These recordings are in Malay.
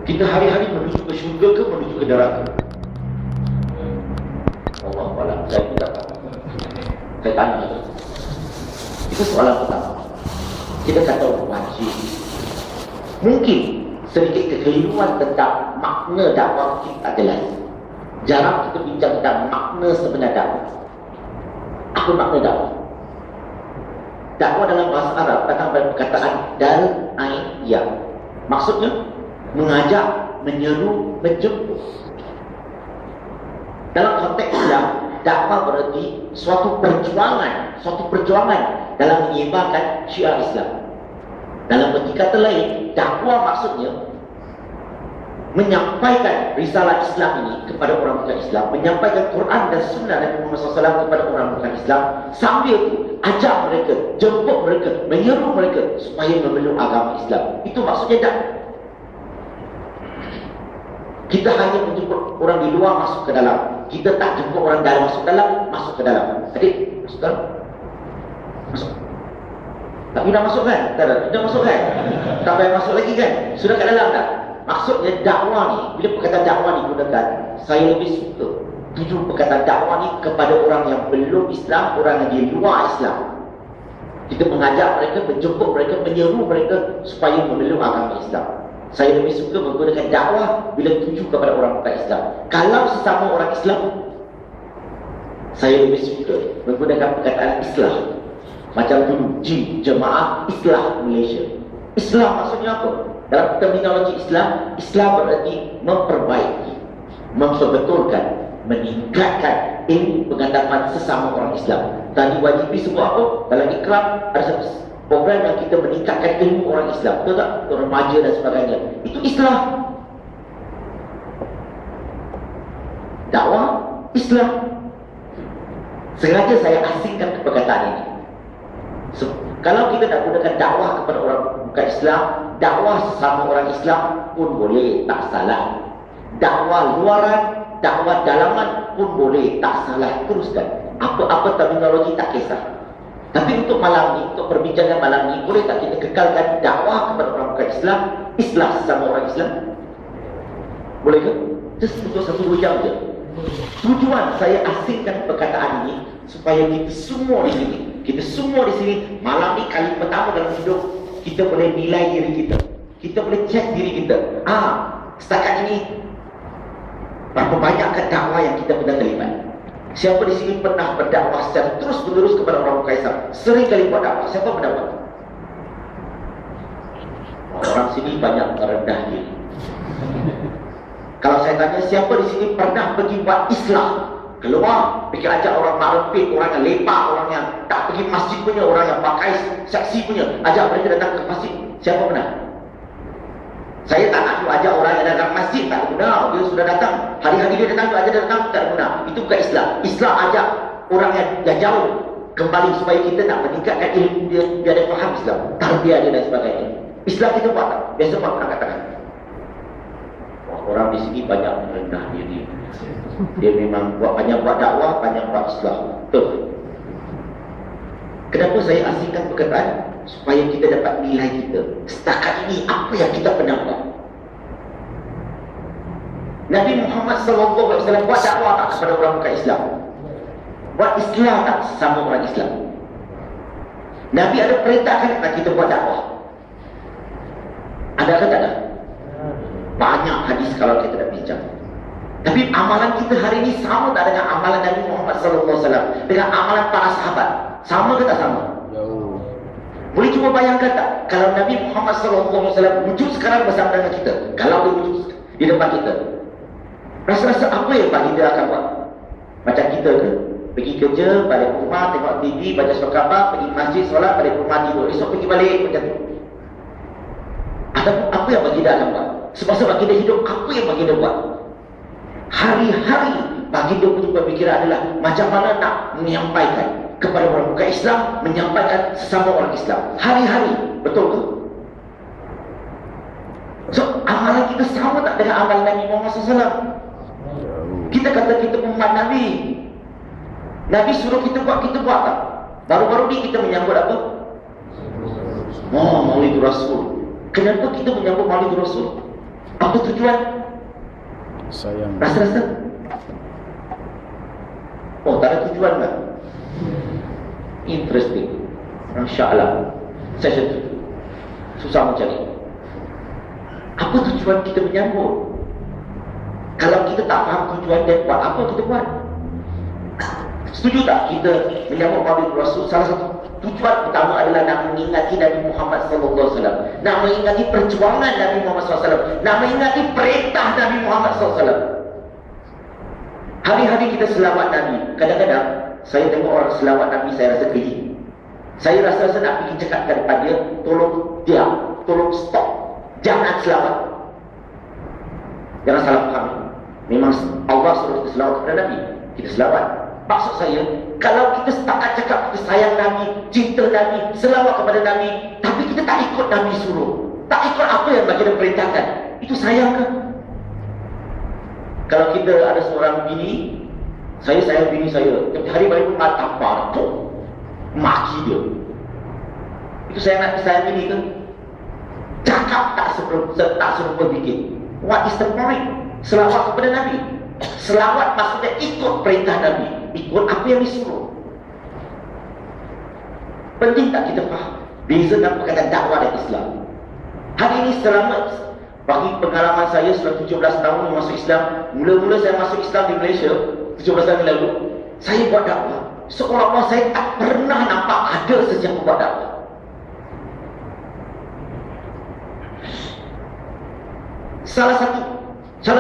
Kita hari-hari menuju ke syurga ke menuju ke neraka? Allah Allah, saya tidak tahu. Saya tanya. Itu soalan pertama. Kita kata wajib. Mungkin sedikit kekeliruan tentang makna dakwah kita adalah jarang kita bincang tentang makna sebenar dakwah. Apa makna dakwah? Dakwah dalam bahasa Arab datang dari perkataan dal-aiyah. Maksudnya mengajak, menyeru, menjemput. Dalam konteks Islam, dakwah berarti suatu perjuangan dalam menyebarkan syiar Islam. Dalam erti kata lain, dakwah maksudnya menyampaikan risalah Islam ini kepada orang bukan Islam, menyampaikan Quran dan Sunnah Nabi Muhammad SAW kepada orang bukan Islam, sambil itu ajak mereka, jemput mereka, menyeru mereka supaya memeluk agama Islam. Itu maksudnya dakwah. Kita hanya menjemput orang di luar masuk ke dalam. Kita tak jemput orang dalam masuk ke dalam. Adik, masuk dalam? Masuk. Tak dah masuk kan? Dah masuk kan? Tak payah masuk lagi kan? Sudah kat dalam dah. Maksudnya dakwah ni, bila perkataan dakwah ni gunakan, saya lebih suka tuju perkataan dakwah ni kepada orang yang belum Islam, orang yang di luar Islam. Kita mengajak mereka, menjemput mereka, menyeru mereka supaya memeluk agama Islam. Saya lebih suka menggunakan dakwah bila tuju kepada orang bukan Islam. Kalau sesama orang Islam, saya lebih suka menggunakan perkataan Islam. Macam dulu, Jemaah Islah Malaysia. Islam maksudnya apa? Dalam terminologi Islam, Islam berarti memperbaiki, memperbetulkan, meningkatkan ilmu pengetahuan sesama orang Islam. Tadi wajibi sebut apa? Dalam ikram ada satu program yang kita meningkatkan ilmu orang Islam. Betul tak? Untuk remaja dan sebagainya. Itu Islam. Dakwah Islam. Sengaja saya asingkan perkataan ini. Kalau kita nak gunakan dakwah kepada orang bukan Islam, dakwah sesama orang Islam pun boleh, tak salah. Dakwah luaran, dakwah dalaman pun boleh, tak salah. Teruskan. Apa-apa terminologi tak kisah. Tapi untuk malam ni, untuk perbincangan malam ni, boleh tak kita kekalkan dakwah kepada orang bukan Islam, Islam sesama orang Islam? Boleh ke? Just untuk 1-2 jam je. Tujuan saya asingkan perkataan ini supaya kita semua di sini malam ni kali pertama dalam hidup kita boleh nilai diri kita. Kita boleh cek diri kita. Setakat ini berapa banyak dakwah yang kita pernah terlibat? Siapa di sini pernah berdakwah secara terus-menerus kepada orang bukan Islam? Sering kali buat dakwah. Siapa pernah buat? Orang sini banyak merendah diri. Kalau saya tanya siapa di sini pernah pergi buat Islam, keluar, pergi ajak orang marepit, orang yang lepak, orang yang tak pergi masjid punya, orang yang pakai saksi punya, ajak mereka datang ke masjid. Siapa pernah? Saya tak nak ajak orang yang datang masjid, tak guna. Dia sudah datang, hari-hari dia datang, ajak dia datang, tak guna. Itu bukan Islam. Islam ajak orang yang jauh kembali supaya kita nak meningkatkan ilmu dia, biar dia faham Islam, tarbiyah dia dan sebagainya. Islam kita buat tak? Biasa buat angkat tangan. Orang di sini banyak merendah diri. Dia memang banyak buat dakwah, banyak buat Islam. Betul. Kenapa saya asingkan perkataan? Supaya kita dapat nilai kita. Setakat ini apa yang kita pernah buat? Nabi Muhammad SAW buat dakwah tak kepada orang bukan Islam? Buat Islam tak sesama orang Islam? Nabi ada perintahkan tak kita buat dakwah? Ada ke tak ada? Banyak hadis kalau kita nak bincang. Tapi amalan kita hari ini sama tak dengan amalan Nabi Muhammad SAW? Dengan amalan para sahabat? Sama ke tak sama? Jauh. Boleh cuba bayangkan tak? Kalau Nabi Muhammad SAW wujud sekarang bersama dengan kita, kalau dia wujud di depan kita, rasa-rasa apa yang baginda akan buat? Macam kita ke? Pergi kerja, balik rumah, tengok TV, baca surah khabar, pergi masjid, solat, balik rumah, tidur. Esok pergi balik, macam tu. Ataupun apa yang baginda akan buat? Sebab baginda hidup, apa yang baginda buat? Hari-hari baginda punya pemikiran adalah macam mana nak menyampaikan kepada orang bukan Islam, menyampaikan sesama orang Islam. Hari-hari, betul ke? So, amalan kita sama tak dengan amalan Nabi Muhammad SAW? Kita kata kita umat Nabi. Nabi suruh kita buat tak? Baru-baru ni kita menyambut apa? Maulid Rasul. Kenapa kita menyambut Maulid Rasul? Apa tujuan? Sayang. Rasa-rasa? Oh, tak ada tujuan kan? Interesting. Masya Allah. Saya setuju. Susah mencari. Apa tujuan kita menyambut? Kalau kita tak faham tujuan dan buat apa kita buat? Setuju tak kita menyambut Maulid Rasul? Salah satu tujuan utama adalah nak mengingati Nabi Muhammad SAW, nak mengingati perjuangan Nabi Muhammad SAW, nak mengingati perintah Nabi Muhammad SAW. Hari-hari kita selawat Nabi. Kadang-kadang saya tengok orang selawat Nabi, saya rasa geli. Saya rasa nak pergi cakap kepada dia, tolong diam, tolong stop, jangan selawat. Jangan salah faham. Memang Allah suruh kita selawat kepada Nabi, kita selawat. Maksud saya, kalau kita setakat cakap kita sayang Nabi, cinta Nabi, selawat kepada Nabi, tapi kita tak ikut Nabi suruh, tak ikut apa yang baginda perintahkan, itu sayang ke? Kalau kita ada seorang bini, saya sayang bini saya, tapi hari baru pun tampar tu, maki dia, itu saya nak sayang bini ke? Cakap tak serupa bikin. What is the point? Selawat kepada Nabi. Selawat maksudnya ikut perintah Nabi, ikut apa yang disuruh. Penting tak kita faham beza dalam perkataan dakwah dan Islam. Hari ini selama bagi pengalaman saya selama 17 tahun masuk Islam, mula-mula saya masuk Islam di Malaysia 17 tahun lalu, saya buat dakwah seolah-olah saya tak pernah nampak ada sesiapa buat dakwah. Salah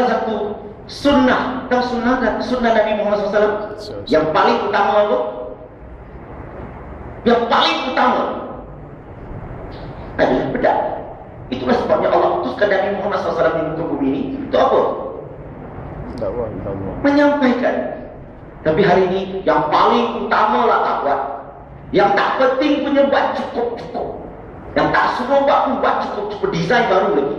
satu sunnah, tahu sunnah Nabi Muhammad SAW yang paling utama apa? Yang paling utama adalah pedang. Itulah sebabnya Allah utuskan Nabi Muhammad SAW di muka bumi ini. Itu apa? Dakwah. Menyampaikan. Tapi hari ini yang paling utama lah tak buat. Yang tak penting punya buat cukup-cukup. Yang tak semua buat cukup-cukup, desain baru lagi.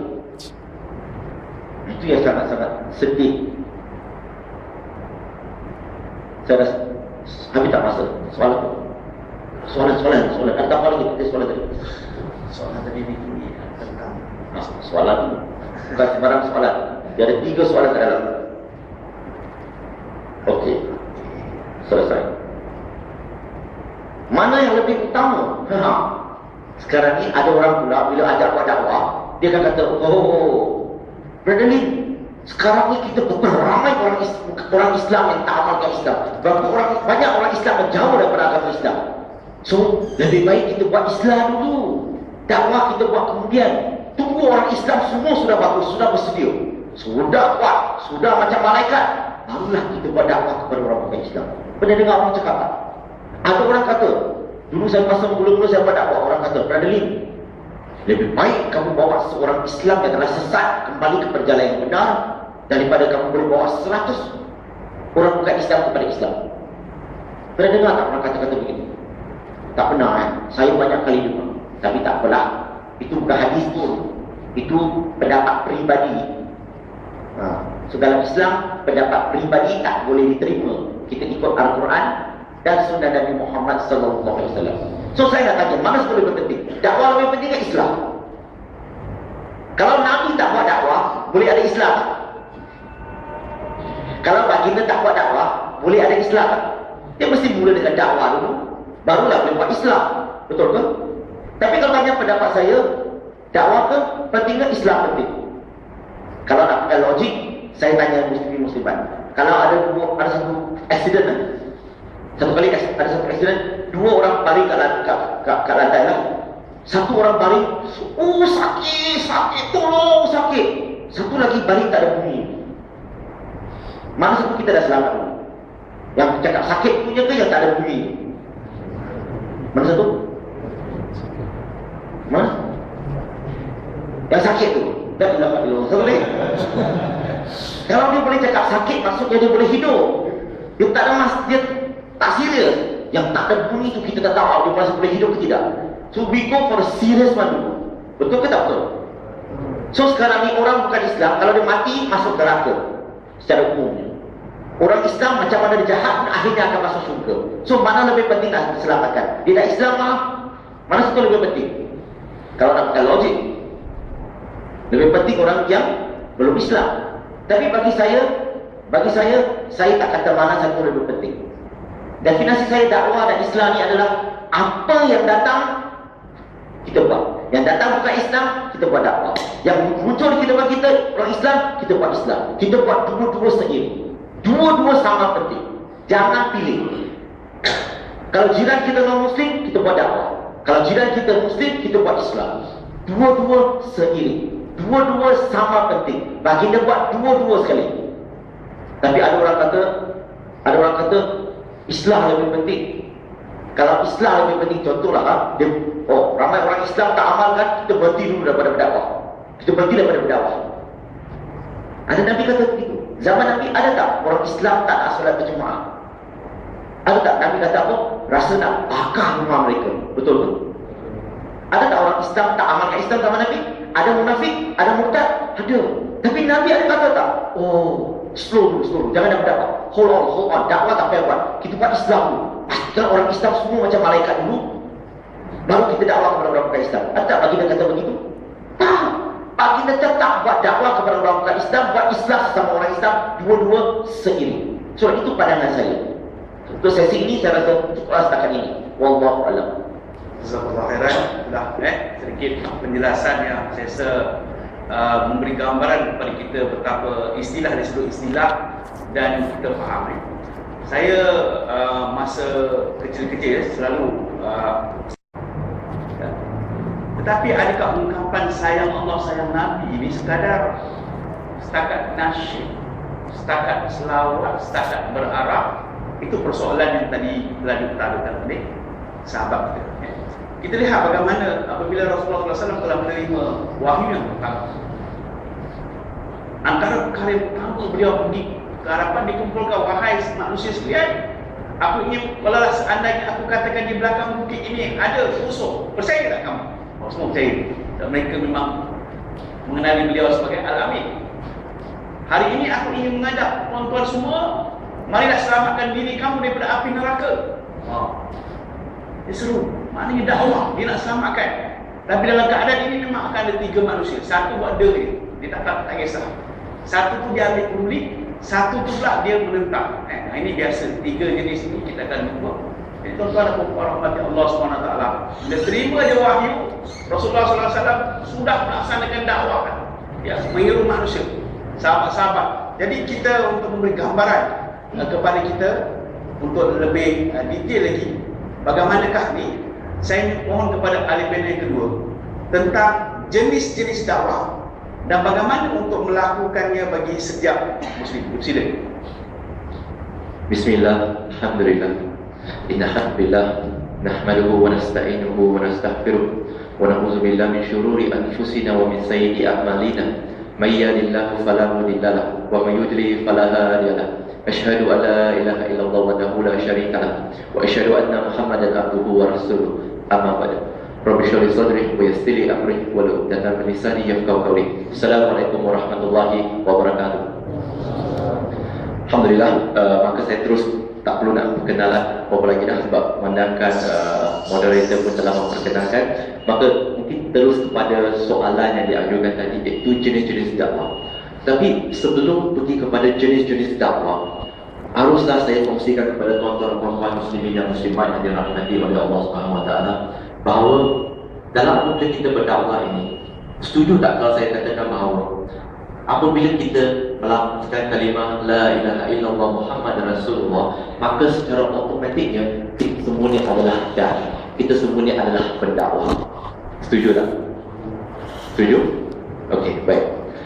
Itu yang sangat-sangat sedih. Saya rasa habis tak masa soalan. Ada apa lagi? Soalan tadi ni tentang soalan dulu. Bukan sembarang soalan. Dia ada 3 soalan ke dalam. Okey, selesai. Mana yang lebih utama? Sekarang ni ada orang pula bila ajak buat dakwah, dia akan kata, Brother Lin, sekarang ni kita betul ramai orang Islam yang tak amalkan Islam. Banyak orang Islam yang jauh daripada agama Islam. So, lebih baik kita buat Islam dulu. Dakwah kita buat kemudian. Tunggu orang Islam semua sudah bagus, sudah bersedia, sudah kuat, sudah macam malaikat, barulah kita buat dakwah kepada orang bukan Islam. Pernah dengar orang cakap tak? Ada orang kata, dulu saya masa mula-mula saya buat dakwah, orang kata, Brother Lin, lebih baik kamu bawa seorang Islam yang telah sesat kembali ke perjalanan yang benar daripada kamu boleh bawa 100 orang bukan Islam kepada Islam. Pernah dengar tak orang kata-kata begitu? Tak pernah Saya banyak kali dengar. Tapi tak apalah. Itu bukan hadis pun. Itu pendapat peribadi. Dalam Islam, pendapat peribadi tak boleh diterima. Kita ikut Al-Quran dan sunnah Nabi Muhammad SAW. So saya nak tanya, mana sebab lebih penting? Dakwah lebih penting ke Islam? Kalau Nabi tak buat dakwah, boleh ada Islam? Kalau baginda tak buat dakwah, boleh ada Islam? Dia mesti mula dengan dakwah dulu, barulah boleh buat Islam. Betul ke? Tapi kalau tanya pendapat saya, dakwah ke penting ke Islam penting? Kalau nak pakai logik, saya tanya muslimat. Kalau ada satu accident, satu kali ada satu accident, 2 orang baring kat lantai lah. Satu orang baring, sakit, tolong sakit. Satu lagi baring tak ada bunyi. Mana satu kita dah selamat dulu? Yang cakap sakit punya ke yang tak ada bunyi? Mana satu? Mana? Yang sakit tu. Dah ilaha illallah. Satu lagi. Kalau dia boleh cakap sakit, maksudnya dia boleh hidup. Dia tak ada dia tak serius. Yang tak ada bunyi tu kita tak tahu dia masih boleh hidup ke tidak. So we go for a serious one dulu. Betul ke tak betul? So sekarang ni orang bukan Islam, kalau dia mati masuk neraka secara umumnya. Orang Islam macam mana dia jahat, akhirnya akan masuk syurga. So mana lebih penting nak diselamatkan? Dia dah Islam lah, mana satu lebih penting? Kalau nak pakai logik, lebih penting orang yang belum Islam. Tapi bagi saya tak kata mana satu lebih penting. Definisi saya dakwah dan Islam ni adalah apa yang datang kita buat. Yang datang bukan Islam, kita buat dakwah. Yang muncul di kehidupan kita orang Islam, kita buat Islam. Kita buat dua-dua seiring. Dua-dua sama penting. Jangan pilih. Kalau jiran kita non-Muslim, kita buat dakwah. Kalau jiran kita Muslim, kita buat Islam. Dua-dua seiring. Dua-dua sama penting. Baginda buat dua-dua sekali. Tapi ada orang kata Islam lebih penting. Kalau Islam lebih penting, contohlah ramai orang Islam tak amalkan, kita berhenti dulu daripada berdakwah. Kita berhenti daripada berdakwah. Ada Nabi kata begitu. Zaman Nabi ada tak orang Islam tak nak solat berjemaah? Ada tak Nabi kata apa? Rasa nak bakar rumah mereka. Betul ke? Ada tak orang Islam tak amalkan Islam zaman Nabi? Ada munafik? Ada murtad? Ada. Tapi Nabi ada kata tak? Slow dulu, jangan nak berdakwah. Hold on, dakwah tak payah buat. Kita buat Islam dulu. Pastikan orang Islam semua macam malaikat dulu, baru kita dakwah kepada orang bukan Islam. Ada tak baginda kata begitu? Tak. Baginda tetap buat dakwah kepada orang bukan Islam, buat Islam sesama orang Islam, dua-dua seiring. So itu pandangan saya. Untuk sesi ini saya rasa cukuplah setakat ini. Wallahu a'lam. Jazakallahu khairan. Sudah sedikit penjelasan yang saya rasa memberi gambaran kepada kita betapa istilah disebut istilah dan kita faham. Saya masa kecil-kecil selalu tetapi adakah ungkapan sayang Allah, sayang Nabi ini setakat nasyid, setakat selawat, setakat berarab? Itu persoalan yang tadi telah diutarakan oleh sahabat kita. Kita lihat bagaimana apabila Rasulullah SAW telah menerima wahyu yang pertama. Antara perkara yang pertama beliau pergi ke hadapan dikumpulkan, wahai manusia sekalian, aku ingin, kalau seandainya aku katakan di belakang bukit ini ada musuh, percaya tak kamu? Semua percaya. Dan mereka memang mengenali beliau sebagai Al-Amin. Hari ini aku ingin mengajak tuan-tuan semua, marilah selamatkan diri kamu daripada api neraka. Dia seru. Maknanya dakwah, dia nak selamatkan. Tapi dalam keadaan ini memang akan ada tiga manusia. Satu buat deri, dia tak kisah. Satu tu dia ambil peduli, satu tu pula dia menentang. Ini biasa, tiga jenis ini kita akan jumpa. Jadi tuan-tuan dan puan-puan rahmati Allah SWT, bila terima je wahyu, Rasulullah SAW sudah melaksanakan dakwah, ya, menyeru manusia, sahabat-sahabat. Jadi kita untuk memberi gambaran kepada kita untuk lebih detail lagi, bagaimanakah ni, saya mohon kepada ahli panel yang kedua tentang jenis-jenis dakwah dan bagaimana untuk melakukannya bagi setiap Muslim. Silakan. Bismillah, alhamdulillah, inna hamdulillah, nahmaduhu wa nasta'inuhu wa nastaghfiruh wa na'udzu billahi min syururi anfusina wa min sayyiati a'malina, may yahdihillahu fala mudilla lahu wa may yudlil fala hadiya lahu. Asyhadu an la ilaha illallah wahdahu la syarika lahu wa asyhadu anna Muhammadan abduhu wa rasuluh. Amma ba'du. Rabbi shrah li sadri wa yassir li amri wa hlul 'uqdatam min lisani yafqahu qawli. Assalamualaikum warahmatullahi wabarakatuh. Alhamdulillah, maka saya terus tak perlu nak perkenalan apa lagi dah, sebab memandangkan moderator pun telah memperkenalkan. Maka mungkin terus kepada soalan yang diajukan tadi, iaitu jenis-jenis dakwah. Tapi sebelum pergi kepada jenis-jenis dakwah, haruslah saya kongsikan kepada tuan-tuan dan puan-puan muslimin dan muslimat yang dirahmati oleh Allah Subhanahu Wa Taala bahawa dalam apabila kita berdakwah ini, setuju tak kalau saya katakan bahawa apabila kita melafazkan kalimah la ilaha illallah Muhammad Rasulullah, maka secara automatiknya kita semua ni adalah dai, kita semua ni adalah pendakwah. Setuju tak? Setuju? Okey, baik.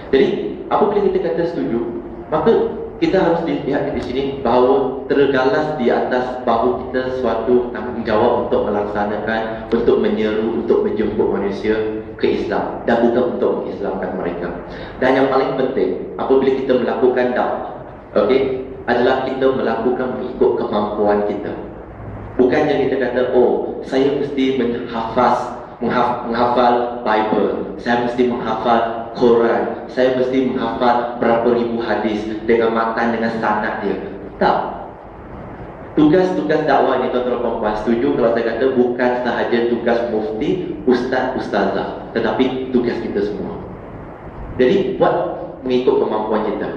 Jadi apabila kita kata setuju, maka kita harus dilihat di sini bahawa tergalas di atas bahu kita suatu tanggungjawab untuk melaksanakan, untuk menyeru, untuk menjemput manusia ke Islam dan bukan untuk mengislamkan mereka. Dan yang paling penting apabila kita melakukan dakwah, okey, adalah kita melakukan mengikut kemampuan kita. Bukannya kita kata, oh, saya mesti menghafal Bible, saya mesti menghafal Quran, saya mesti menghafal berapa ribu hadis dengan matan, dengan sanad dia. Tak. Tugas-tugas dakwah ini, tuan-tuan dan puan-puan, setuju kalau saya kata bukan sahaja tugas mufti, ustaz, ustazah, tetapi tugas kita semua. Jadi mengikut kemampuan kita.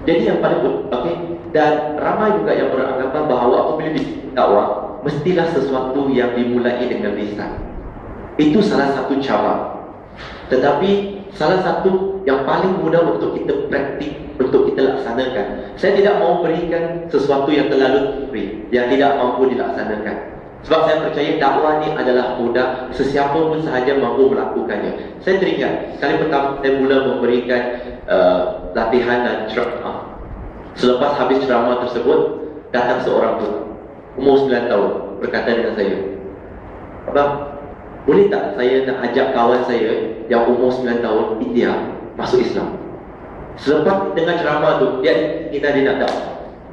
Jadi yang paling okey, dan ramai juga yang beranggapan bahawa apabila dakwah mestilah sesuatu yang dimulai dengan lisan. Itu salah satu cabang. Tetapi salah satu yang paling mudah untuk kita praktik, untuk kita laksanakan. Saya tidak mau berikan sesuatu yang terlalu free, yang tidak mampu dilaksanakan. Sebab saya percaya dakwah ni adalah mudah, sesiapa pun sahaja mampu melakukannya. Saya teringat kali pertama saya mula memberikan latihan dan ceramah. Selepas habis ceramah tersebut, datang seorang pun umur 9 tahun berkata dengan saya, "Abang, boleh tak saya nak ajak kawan saya yang umur 9 tahun India masuk Islam?" Selepas dengar ceramah tu, dia nak dakwah.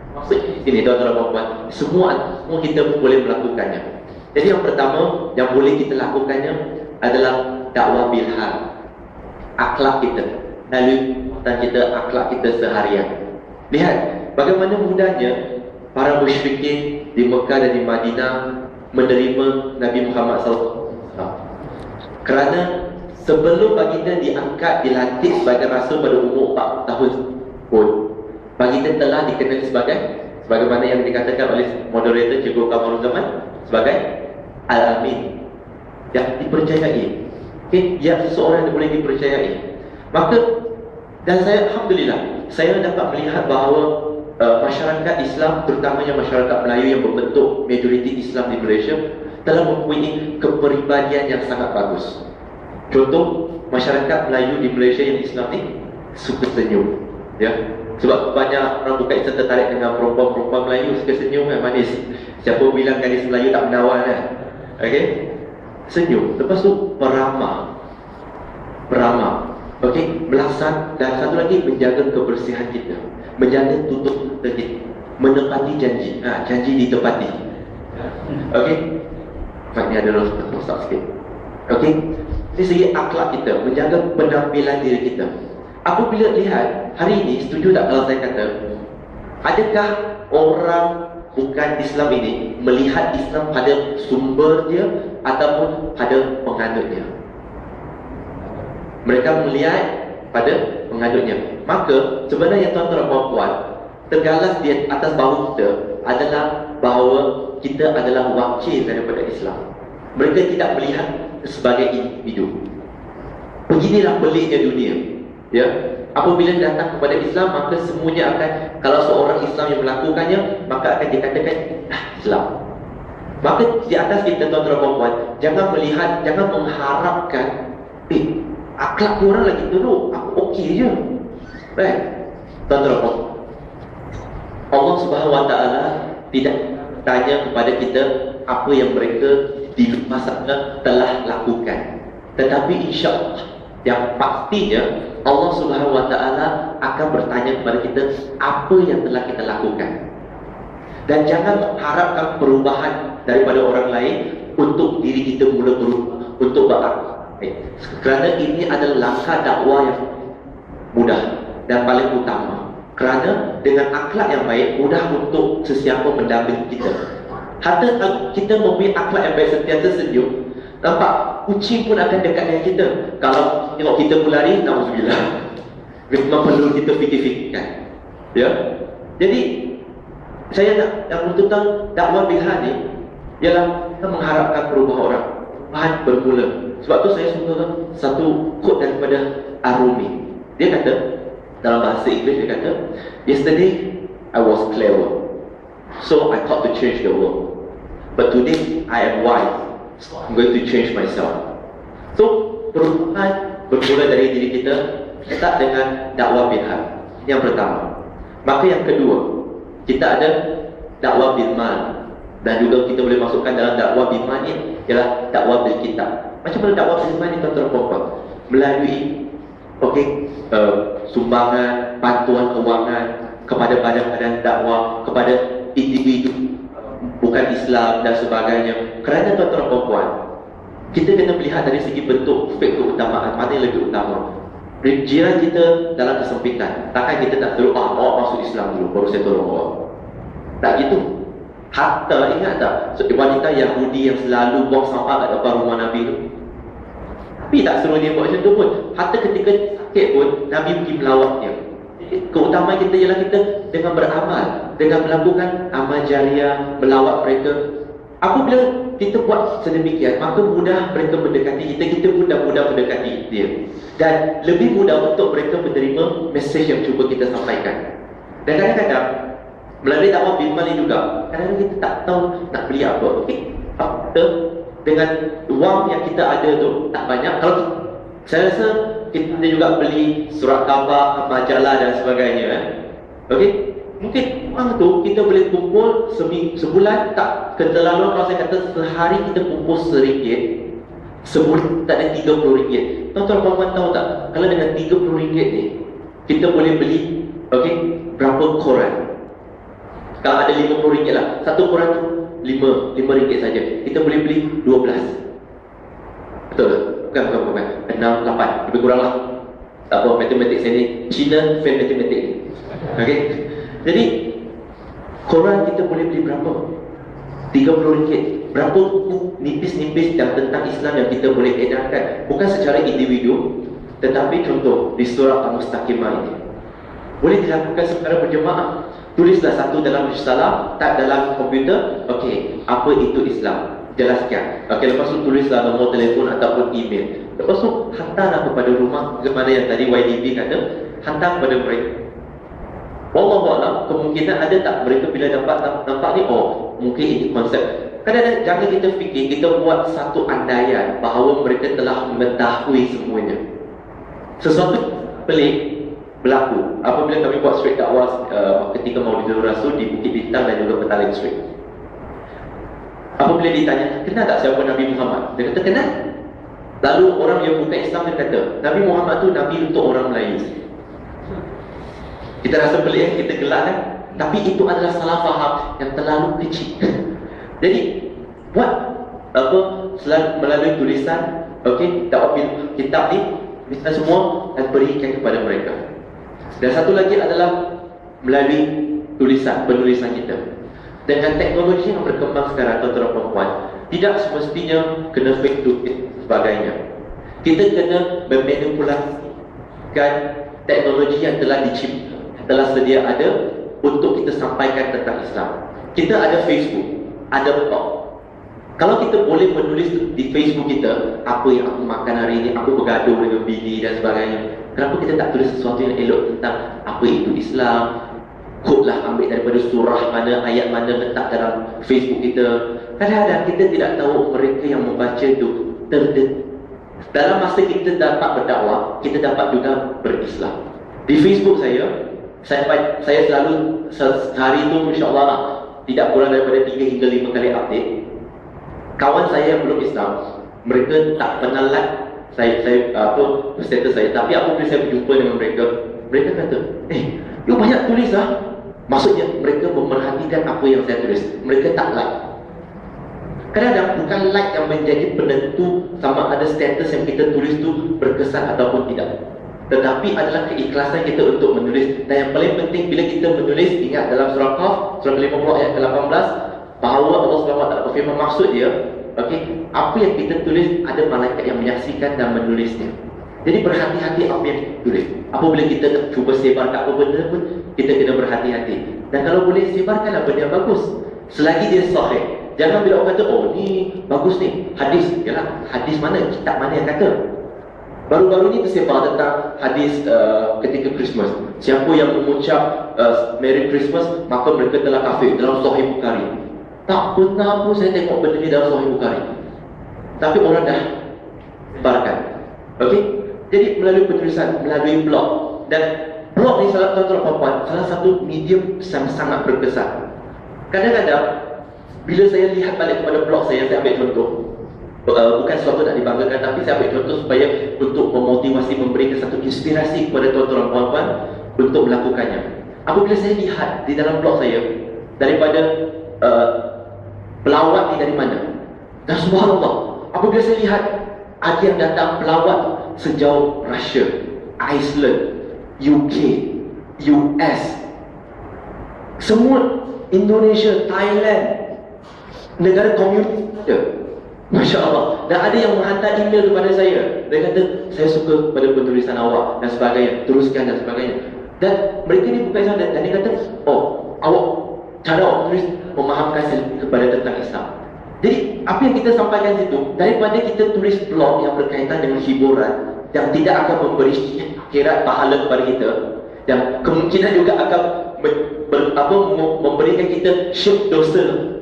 Maksud ini tuan-tuan dan puan, semua kita boleh melakukannya. Jadi yang pertama yang boleh kita lakukannya adalah dakwah bilhal. Akhlak kita, lalu kita akhlak kita seharian. Lihat bagaimana mudahnya para musyrikin di Mekah dan di Madinah menerima Nabi Muhammad SAW. Kerana sebelum baginda diangkat, dilantik sebagai rasul pada umur 4 tahun pun, baginda telah dikenali sebagai, sebagaimana yang dikatakan oleh moderator Cikgu Kamarul Zaman, sebagai Al-Amin, yang dipercayai. Okay? Yang seseorang yang boleh dipercayai. Maka, dan saya Alhamdulillah, saya dapat melihat bahawa masyarakat Islam, terutamanya masyarakat Melayu yang berbentuk majoriti Islam di Malaysia, telah mempunyai kepribadian yang sangat bagus. Contoh, masyarakat Melayu di Malaysia yang Islam ni suka senyum, ya. Sebab banyak orang bukan Islam tertarik dengan perempuan-perempuan Melayu suka senyum kan, manis. Siapa bilang gadis Melayu tak menawan kan? Okey, senyum. Lepas tu peramah, okey, melaksanakan, dan satu lagi menjaga kebersihan kita, menjaga tutup kita, menepati janji. Janji ditepati. Okey, ini adalah rosak sikit. Okey, dari segi akhlak kita, menjaga penampilan diri kita. Apabila lihat hari ini, setuju tak kalau saya kata, adakah orang bukan Islam ini melihat Islam pada sumber dia ataupun pada penganutnya? Mereka melihat pada penganutnya. Maka sebenarnya tuan-tuan dan puan-puan, tergalas di atas bahu kita adalah bahawa kita adalah wakil daripada Islam. Mereka tidak melihat sebagai individu. Beginilah peliknya dunia. Ya, apabila datang kepada Islam, maka semuanya akan, kalau seorang Islam yang melakukannya, maka akan dikatakan Islam. Maka di atas kita tuan-tuan dan puan-puan, jangan melihat, jangan mengharapkan akhlak orang lagi teruk, aku okey je. Right? Tuan-tuan dan puan, Allah Subhanahu Wa Taala tidak tanya kepada kita apa yang mereka di masa sana telah lakukan, tetapi insya-Allah yang pastinya Allah Subhanahu Wa Taala akan bertanya kepada kita apa yang telah kita lakukan. Dan jangan mengharapkan perubahan daripada orang lain untuk diri kita mula berubah, untuk berakhlak. Kerana ini adalah langkah dakwah yang mudah dan paling utama. Kerana dengan akhlak yang baik, mudah untuk sesiapa mendampingi kita. Hatta kita mempunyai akhlak yang baik, sentiasa senyum, nampak kucing pun akan dekat dengan kita. Kalau tengok kita berlari, na'udzubillah, memang perlu kita fikir-fikirkan. Ya. Jadi saya nak yang tentang dakwah bilhal ni ialah kita mengharapkan perubahan orang. Bahan bermula. Sebab tu saya suka satu quote daripada Ar-Rumi. Dia kata dalam bahasa Inggeris, dia kata, "Yesterday I was clever, so I thought to change the world. But today I am wise, so I'm going to change myself." So, perubahan bermula dari diri kita, start dengan dakwah bilhal. Ini yang pertama. Maka yang kedua, kita ada dakwah bilmal. Dan juga kita boleh masukkan dalam dakwah bilmal ini ialah dakwah bil kitab. Macam mana dakwah bilmal ini tuan-tuan dan puan-puan? Melalui sumbangan, bantuan kewangan kepada badan-badan dakwah, kepada individu bukan Islam dan sebagainya. Kerana tuan-tuan dan puan-puan, kita kena melihat dari segi bentuk keutamaan, mana yang lebih utama. Jiran kita dalam kesempitan, takkan kita tak terus bawa masuk Islam dulu baru saya tolong bawa. Tak gitu. Hatta ingat tak wanita Yahudi yang selalu buang sampah kat depan rumah Nabi tu? Nabi tak suruh dia buat macam tu pun. Hatta ketika sakit pun Nabi pergi melawat dia. Keutamaan kita ialah kita dengan beramal, dengan melakukan amal jariah, melawat mereka. Apabila kita buat sedemikian, maka mudah mereka mendekati kita, kita pun dah mudah mendekati dia. Dan lebih mudah untuk mereka menerima mesej yang cuba kita sampaikan. Dan kadang-kadang melalui dakwah Bimal ni juga, kadang-kadang kita tak tahu nak beli apa. Okey, kita dengan wang yang kita ada tu tak banyak. Kalau saya rasa kita juga beli surat khabar, majalah dan sebagainya. Okey, mungkin wang tu kita boleh kumpul sebulan tak keterlaluan. Kalau saya kata sehari kita kumpul RM1, sebulan tak ada RM30. Tuan-tuan puan-puan tahu tak, kalau dengan RM30 ni kita boleh beli berapa koran? Kalau ada RM50 lah, satu koran tu RM5 saja. Kita boleh beli 12. Betul tak? Bukan 6, 8, lebih kurang lah. Tak apa, matematik saya ni Cina fail matematik ni. Okey. Jadi koran kita boleh beli berapa? RM30. Berapa buku nipis-nipis yang tentang Islam yang kita boleh edarkan, bukan secara individu, tetapi contoh di surah Al-Mustaqimah ini boleh dilakukan secara berjemaah. Tulislah satu dalam risalah, tak dalam komputer. Okey, apa itu Islam? Jelaskan. Okey, lepas tu tulislah nombor telefon ataupun email. Lepas tu hantarlah kepada rumah, kepada yang tadi YDB kata, hantar kepada mereka. Wallahualam, kemungkinan ada tak mereka bila nampak ni, oh mungkin ini konsep. Kadang-kadang jangan kita fikir, kita buat satu andaian bahawa mereka telah mengetahui semuanya. Sesuatu pelik berlaku apabila kami buat street dakwah ketika Maulidul Rasul di Bukit Bintang dan juga Petaling Street. Apabila ditanya, kenal tak siapa Nabi Muhammad? Dia kata, kenal. Lalu orang yang bukan Islam dia kata, Nabi Muhammad tu Nabi untuk orang Melayu. Kita rasa pelik, kita gelak kan? Tapi itu adalah salah faham yang terlalu kecil. Jadi buat melalui tulisan, dakwah kitab ni, kita semua dan berikan kepada mereka. Dan satu lagi adalah melalui penulisan kita. Dengan teknologi yang berkembang sekarang, tuan-tuan dan puan, tidak semestinya kena fake to it sebagainya. Kita kena memanipulasikan teknologi yang telah dicipta, telah sedia ada untuk kita sampaikan tentang Islam. Kita ada Facebook, ada blog. Kalau kita boleh menulis di Facebook kita, apa yang aku makan hari ini, aku bergaduh dengan bini dan sebagainya, kenapa kita tak tulis sesuatu yang elok tentang apa itu Islam? Quote lah, ambil daripada surah mana, ayat mana, letak dalam Facebook kita. Kadang-kadang kita tidak tahu mereka yang membaca itu dalam masa kita dapat berdakwah, kita dapat juga berislam. Di Facebook saya selalu sehari itu insya-Allah lah, tidak kurang daripada 3 hingga 5 kali update. Kawan saya yang belum Islam, mereka tak pernah like status saya, tapi apabila saya berjumpa dengan mereka, mereka kata, you banyak tulis lah. Maksudnya mereka memerhatikan apa yang saya tulis. Mereka tak like. Kadang-kadang bukan like yang menjadi penentu sama ada status yang kita tulis tu berkesan ataupun tidak, tetapi adalah keikhlasan kita untuk menulis. Dan yang paling penting, bila kita menulis, ingat dalam surah Qaf, surah 50 ayat ke-18, bahawa Allah SWT berfirman, maksud dia, apa yang kita tulis, ada malaikat yang menyaksikan dan menulisnya. Jadi berhati-hati apa yang kita tulis. Apabila kita cuba sebarkan apa benda pun, kita kena berhati-hati. Dan kalau boleh, sebarkanlah benda yang bagus, selagi dia sahih. Jangan bila orang kata, oh ni bagus ni, hadis. Yalah, hadis mana? Kitab mana yang kata? Baru-baru ni tersebar tentang hadis ketika Christmas. Siapa yang mengucap Merry Christmas, maka mereka telah kafir, dalam Sahih Bukhari. Tak pernah pun saya tengok benda ni dalam Sahih Bukhari, tapi orang dah sebarkan. Jadi melalui penulisan, melalui blog. Dan blog ni salah satu medium yang sangat berkesan. Kadang-kadang bila saya lihat balik kepada blog saya ambil contoh. Bukan sesuatu nak dibanggakan, tapi saya ambil contoh supaya untuk memotivasi, memberikan satu inspirasi kepada tuan-tuan puan-puan untuk melakukannya. Apabila saya lihat di dalam blog saya, daripada pelawat ni dari mana, dan subhanallah, apabila saya lihat ada yang datang pelawat sejauh Russia, Iceland, UK, US, semua, Indonesia, Thailand, negara komunis ada. Masya Allah. Dan ada yang menghantar email kepada saya. Dia kata, saya suka pada penulisan awak dan sebagainya, teruskan dan sebagainya. Dan mereka ni bukan Islam. Dan dia kata, oh, awak, cara awak tulis memahamkan kepada tentang Islam. Jadi apa yang kita sampaikan situ, daripada kita tulis blog yang berkaitan dengan hiburan yang tidak akan memberi kira pahala kepada kita, dan kemungkinan juga akan memberikan kita syirk dosa.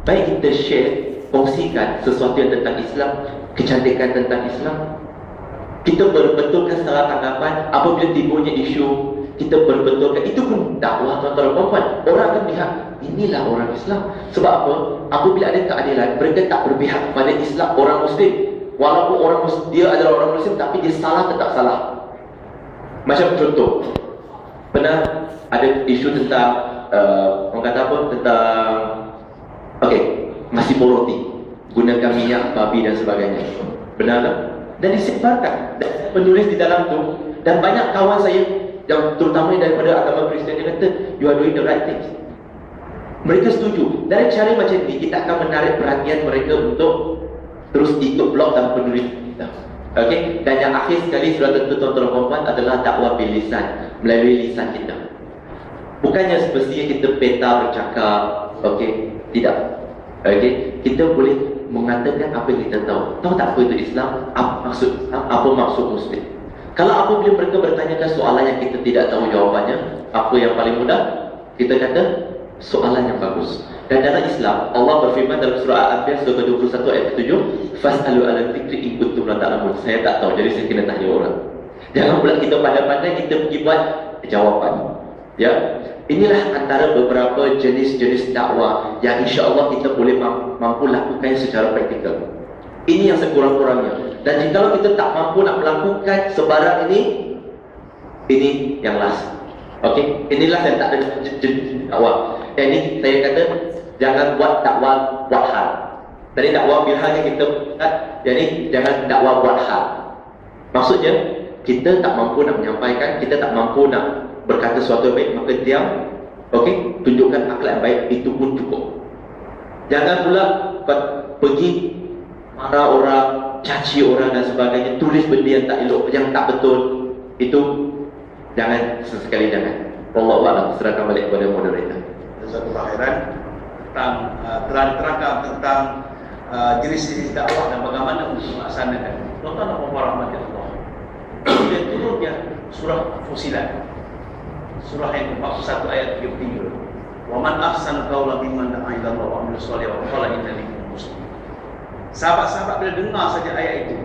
Baik kita share, kongsikan sesuatu yang tentang Islam, kecantikan tentang Islam. Kita berbetulkan secara tanggapan apabila timbulnya isu, kita berbetulkan. Itu pun dakwah tuan-tuan dan puan-puan. Orang akan lihat, inilah orang Islam. Sebab apa? Apabila ada keadilan, mereka tak berpihak kepada Islam orang Muslim. Walaupun orang Muslim, dia adalah orang Muslim, tapi dia salah tetap salah. Macam contoh, pernah ada isu tentang orang kata apa? Tentang nasi roti gunakan minyak babi dan sebagainya. Benar tak? Dan disebarkan. Dan penulis di dalam tu, dan banyak kawan saya yang terutama daripada agama Kristian, dia kata you are doing the right things. Mereka setuju. Dari cara macam ni, kita akan menarik perhatian mereka untuk terus ikut blog dan penulis kita. Okey, dan yang akhir sekali sudah tentu tuan-tuan dan puan-puan adalah dakwah bil lisan, melalui lisan kita. Bukannya semestinya kita peta bercakap, okey, tidak. Okey, kita boleh mengatakan apa yang kita tahu. Tahu tak apa itu Islam? Apa maksud Islam? Apa maksud Muslim? Kalau apabila mereka bertanyakan soalan yang kita tidak tahu jawapannya, apa yang paling mudah? Kita kata soalan yang bagus. Dan dalam Islam, Allah berfirman dalam surah Al-Anbiya surah 21 ayat 7, "Fas'alu 'ala dzikri in kuntum la ta'lamun." Saya tak tahu, jadi saya kena tanya orang. Jangan pula kita pandai-pandai kita pergi buat jawapan. Ya. Inilah antara beberapa jenis-jenis dakwah yang insya-Allah kita boleh mampu lakukan secara praktikal. Ini yang sekurang-kurangnya. Dan jika kita tak mampu nak melakukan sebarang ini yang last. Okey, inilah yang tak ada dakwah. Yang ini saya kata jangan buat dakwah buat hal. Tadi dakwah bil hal yang kita buat, jadi jangan dakwah buat hal. Maksudnya kita tak mampu nak menyampaikan, kita tak mampu nak berkata sesuatu yang baik, maka diam. Okey, tunjukkan akhlak yang baik, itu pun cukup. Jangan pula pergi marah orang, caci orang dan sebagainya, tulis benda yang tak elok, yang tak betul. Itu jangan, sesekali jangan. Wallahu a'lam. Serahkan balik kepada moderator. Jazakallahu khairan. Telah diterangkan tentang jenis-jenis dakwah dan bagaimana untuk melaksanakan. Tuan-tuan dan puan-puan rahmati Allah, dia turunnya surah Fusilat, surah yang ke-41 ayat 33. Wa man ahsanu qawlan mimman da'a ila Allah wa 'amila shalihan wa qala innani minal muslimin. Sahabat-sahabat bila dengar saja ayat itu,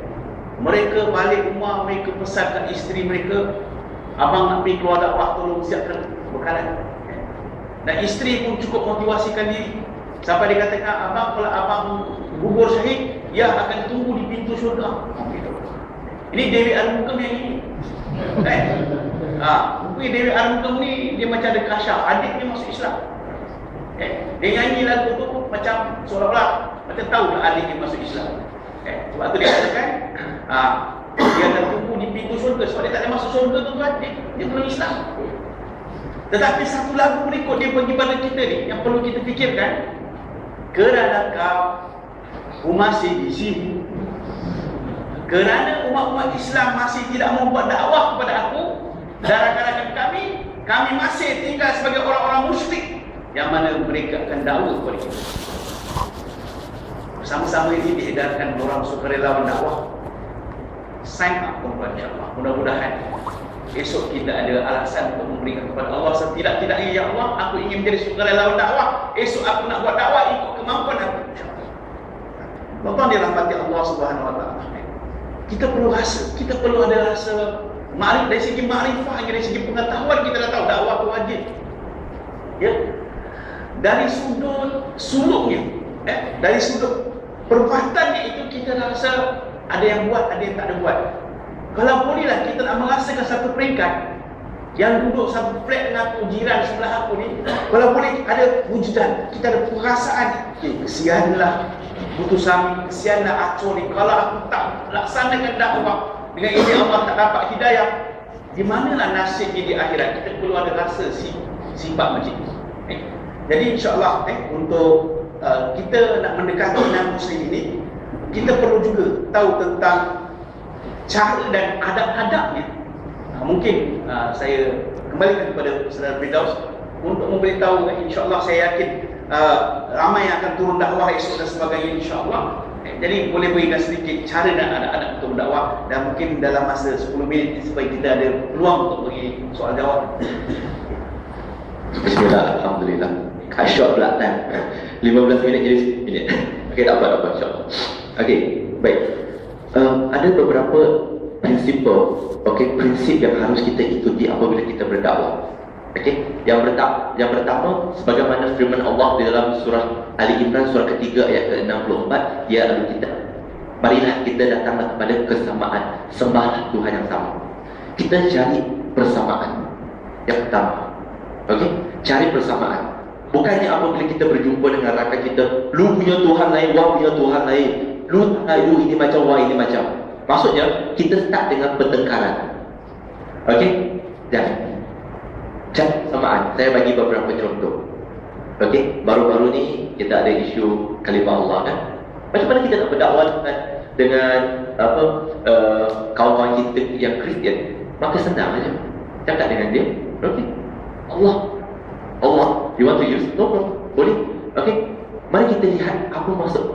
mereka balik rumah, mereka pesankan isteri mereka, abang nak pergi keluar dakwah, tolong siapkan bekalan. Dan isteri pun cukup motivasikan diri sampai dia katakan, abang kalau abang gugur syahid, ia akan tunggu di pintu syurga. Ini Dewi Armugam yang ini. Mungkin Dewi Armugam ni dia macam ada kasyaf, adik dia masuk Islam. Dia nyanyi lagu tu macam seolah-olah macam tahu lah adik dia masuk Islam. Sebab tu dia katakan dia akan tunggu di pintu syurga. Sebab dia tak ada masuk syurga tu kan, dia belum Islam. Tetapi satu lagu berikut dia bagi pada kita ni yang perlu kita fikirkan. Kerana kau masih di sini, kerana umat-umat Islam masih tidak membuat dakwah kepada aku dan rakan-rakan kami masih tinggal sebagai orang-orang musyrik yang mana mereka akan dakwah kepada kita. Bersama-sama ini diedarkan orang sukarelawan dakwah. Sign up tuan-tuan, insya-Allah. Mudah-mudahan esok kita ada alasan untuk memberikan kepada Allah setidak-tidaknya, ya Allah, aku ingin menjadi sukarelawan dakwah. Esok aku nak buat dakwah ikut kemampuan aku, insya-Allah. Tuan-tuan dirahmati Allah Subhanahu wa taala. Kita perlu ada rasa dari segi makrifah, dari segi pengetahuan kita dah tahu dakwah itu wajib. Ya. Dari sudut suluknya, dari sudut perbuatannya itu kita rasa ada yang buat, ada yang tak ada buat. Kalau bolehlah kita nak merasakan satu peringkat yang duduk satu flat dengan aku, jiran sebelah aku ni, kalau boleh ada wujudan, kita ada perasaan, kesianlah putus Sami, kesianlah Acor ni, kalau aku tak laksanakan dakwah dengan ini Allah tak dapat hidayah, di manalah nasibnya di akhirat. Kita perlu ada rasa sifat macam itu. Jadi insya-Allah untuk kita nak mendekati 6 Muslim ini, kita perlu juga tahu tentang cara dan adab-adabnya. Mungkin saya kembalikan kepada Saudara Firdaus untuk memberitahu, insya-Allah saya yakin ramai yang akan turun dakwah esok dan sebagainya, insya-Allah. Jadi boleh berikan sedikit cara dan adab-adab untuk berdakwah, dan mungkin dalam masa 10 minit ini supaya kita ada peluang untuk beri soal jawab. Bismillah, Alhamdulillah. Cut short pula time. 15 minit jadi 10 minit. Okey, tak apa, insya-Allah. Okey, baik. Ada beberapa prinsip yang harus kita ikuti apabila kita berdakwah. Okey, yang pertama sebagaimana firman Allah di dalam surah Ali Imran surah ketiga ayat ke-64, ya ahli kitab, marilah kita datanglah kepada kesamaan, sembahlah Tuhan yang sama. Kita cari persamaan. Yang pertama, okey, cari persamaan. Bukannya apabila kita berjumpa dengan rakan kita, lu punya Tuhan lain, wah punya Tuhan lain, lu ini macam, wah ini macam. Maksudnya kita start dengan pertengkaran. Okey, jangan. Cari persamaan. Saya bagi beberapa contoh. Okey, baru-baru ni kita ada isu kalimah Allah kan. Macam mana kita nak berdakwah dengan kawan-kawan kita yang Kristian? Maka senang aja. Cakap dengan dia. Okey, Allah, you want to use? No problem. Boleh. Okey, mari kita lihat apa maksud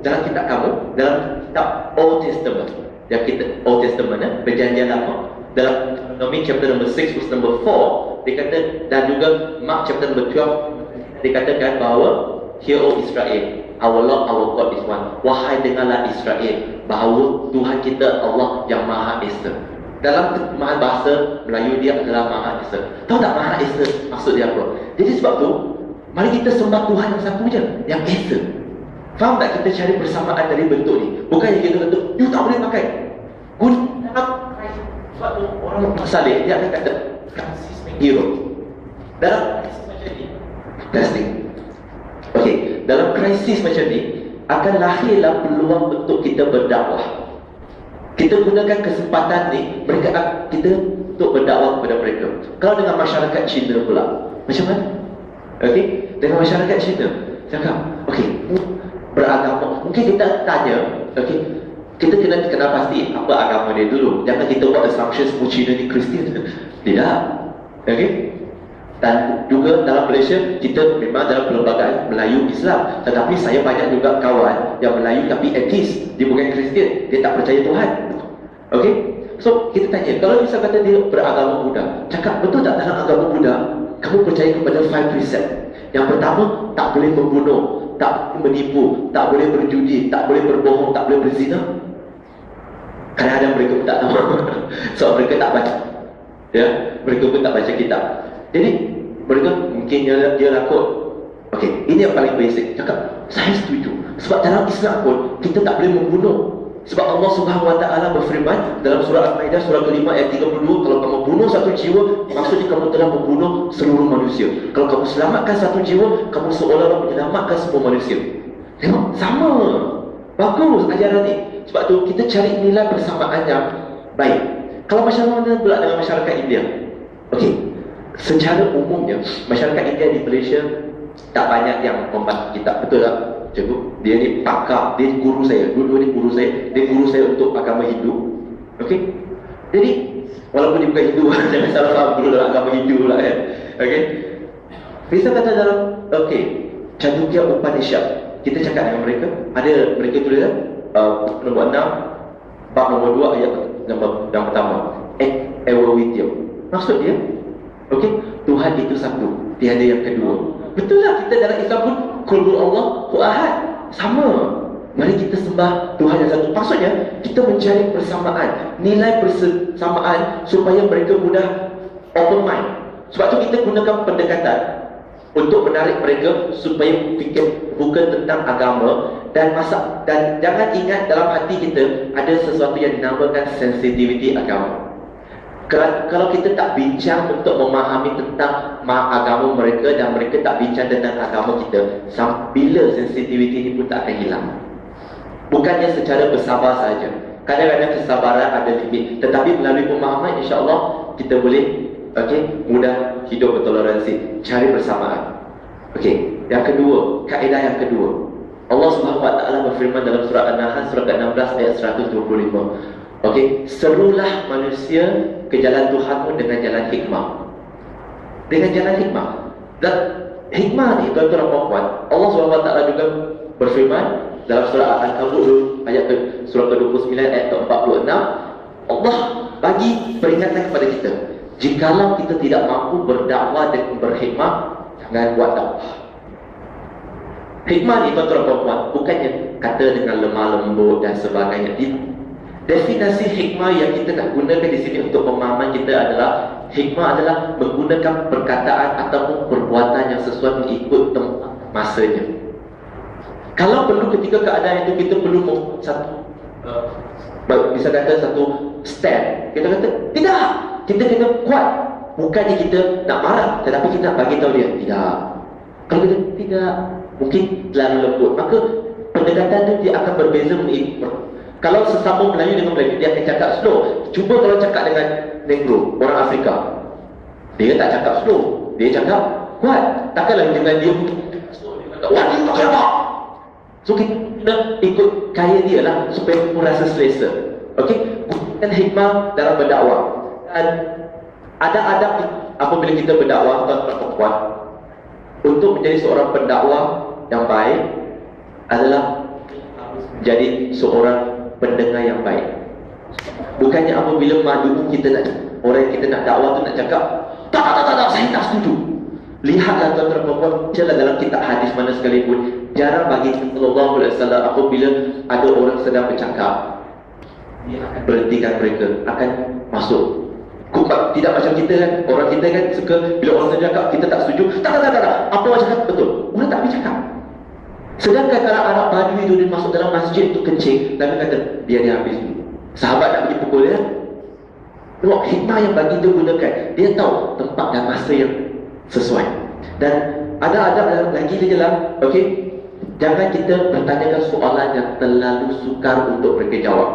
dalam kitab kamu, dalam kitab Old Testament. Yang kita Old Testament, Perjanjian Lama, dalam Deuteronomy chapter number 6 verse number 4, dikata, dan juga Mark chapter number 12, dikatakan bahawa, Hear O Israel, our Lord, our God is one. Wahai dengarlah Israel, bahawa Tuhan kita Allah yang Maha Esa. Dalam terjemahan bahasa Melayu dia adalah Maha Esa. Tahu tak Maha Esa maksud dia apa? Jadi sebab tu, mari kita sembah Tuhan yang satu je, yang Esa. Faham tak kita cari persamaan dari bentuk ni? Bukan yang kita bentuk, you tak boleh pakai. Sebab tu orang Saleh dia akan kata crisis hero. Dalam crisis macam ni, testing. Okey, dalam krisis macam ni akan lahirlah peluang untuk kita berdakwah. Kita gunakan kesempatan ni kita untuk berdakwah kepada mereka. Kalau dengan masyarakat Cina pula, macam mana? Okey, dengan masyarakat Cina cakap, okey, beragama. Mungkin kita tanya, okey, kita kena pasti apa agama dia dulu. Jangan kita buat assumption semua Cina ni Kristian. Tidak. Okey? Dan juga dalam Malaysia, kita memang dalam perlembagaan Melayu Islam. Tetapi saya banyak juga kawan yang Melayu tapi atheist. Dia bukan Kristian, dia tak percaya Tuhan. Okey? So, kita tanya, kalau misal kata dia beragama Buddha, cakap, betul tak dalam agama Buddha kamu percaya kepada 5 precept? Yang pertama, tak boleh membunuh, tak boleh menipu, tak boleh berjudi, tak boleh berbohong, tak boleh berzina. Kadang-kadang mereka pun tak tahu. Sebab mereka tak baca. Ya, mereka pun tak baca kitab. Jadi mereka mungkin dia lakut. Okey, ini yang paling basic. Cakap, saya setuju. Sebab dalam Islam pun kita tak boleh membunuh. Sebab Allah Subhanahu Wa Taala berfirman dalam surah Al-Maidah surah ke-5 ayat 32, kalau kamu bunuh satu jiwa, maksudnya kamu telah membunuh seluruh manusia. Kalau kamu selamatkan satu jiwa, kamu seolah-olah menyelamatkan semua manusia. Tengok, sama. Bagus ajaran ni. Sebab tu kita cari nilai persamaan yang baik. Kalau macam mana pula dengan masyarakat India? Okey, secara umumnya masyarakat India di Malaysia tak banyak yang membaca kitab. Betul tak, cikgu? Dia ni pakar, dia guru saya. Dua-dua ni guru saya. Dia guru saya untuk agama Hindu. Okey? Jadi walaupun dia bukan Hindu, jangan salah faham guru dalam agama Hindu lah kan. Okey? Bisa kata dalam Chandogya Upanishad, kita cakap dengan mereka, ada mereka tulis nombor 6 bab nombor 2 ayat yang pertama, Ewa Widya. Maksud dia, okey, Tuhan itu satu, tiada yang kedua. Betul lah, kita dalam Islam pun Qul Allahu Ahad, sama. Mari kita sembah Tuhan yang satu. Maksudnya kita mencari persamaan, nilai persamaan supaya mereka mudah open mind. Sebab tu kita gunakan pendekatan untuk menarik mereka supaya fikir bukan tentang agama dan jangan ingat dalam hati kita ada sesuatu yang dinamakan sensitivity agama. Kalau kita tak bincang untuk memahami tentang agama mereka dan mereka tak bincang tentang agama kita, bila sensitivity ini pun tak akan hilang. Bukannya secara bersabar saja. Kadang-kadang kesabaran ada limit, tetapi melalui pemahaman insya-Allah kita boleh mudah hidup bertoleransi, cari persamaan. Okey, yang kedua, kaedah yang kedua. Allah Subhanahu wa taala berfirman dalam surah An-Nahl surah ke-16 ayat 125. Okey, serulah manusia ke jalan Tuhanmu dengan jalan hikmah. Dengan jalan hikmah. Dan hikmah ni tuan-tuan dan puan, Allah Subhanahu wa taala juga berfirman dalam surah Al-Ankabut ayat surah ke-29 ayat ke-46. Allah bagi peringatan kepada kita, jikalau kita tidak mampu berdakwah dan berhikmah, jangan buat dakwah. Hikmah ni tuan-tuan dan puan, bukannya kata dengan lemah lembut dan sebagainya. Definisi hikmah yang kita nak gunakan di sini untuk pemahaman kita adalah, hikmah adalah menggunakan perkataan ataupun perbuatan yang sesuai mengikut tempat masanya. Kalau perlu ketika keadaan itu kita perlu satu bisa kata satu stand, kita kata tidak, kita kena kuat. Bukannya kita nak marah, tetapi kita nak bagi tahu dia tidak. Kalau kita tidak, mungkin terlalu lembut, maka pendekatan itu dia akan berbeza mengikut. Kalau sesama Melayu dengan Melayu, dia akan cakap slow. Cuba kalau cakap dengan Negro, orang Afrika, dia tak cakap slow, dia cakap kuat. Takkanlah dengan dia wah, dia tak cakap. So kita ikut gaya dia lah supaya kita rasa selesa. Okey, gunakan hikmah dalam berdakwah. Dan ada adab apabila kita berdakwah, tuan-tuan, untuk menjadi seorang pendakwah yang baik adalah jadi seorang pendengar yang baik. Bukannya apabila madu kita nak, orang yang kita nak dakwah tu nak cakap tak, saya tak setuju. Lihatlah tuan-tuan dan puan, bacalah dalam kitab hadis mana sekalipun, jarang bagi Sallallahu Alaihi Wasallam apabila ada orang sedang bercakap, dia akan berhentikan mereka, akan masuk. Tidak macam kita kan, orang kita kan suka bila orang sedang cakap kita tak setuju, tak, apa orang cakap betul, orang tak boleh cakap. Sedangkan kalau Arab Badui itu dia masuk dalam masjid tu kencing, Nabi kata biar dia habis dulu. Sahabat nak pergi pukul dia. Tengok hikmah yang bagi dia gunakan, dia tahu tempat dan masa yang sesuai. Dan ada adab lagi dia jelas. Okey, jangan kita bertanyakan soalan yang terlalu sukar untuk mereka jawab.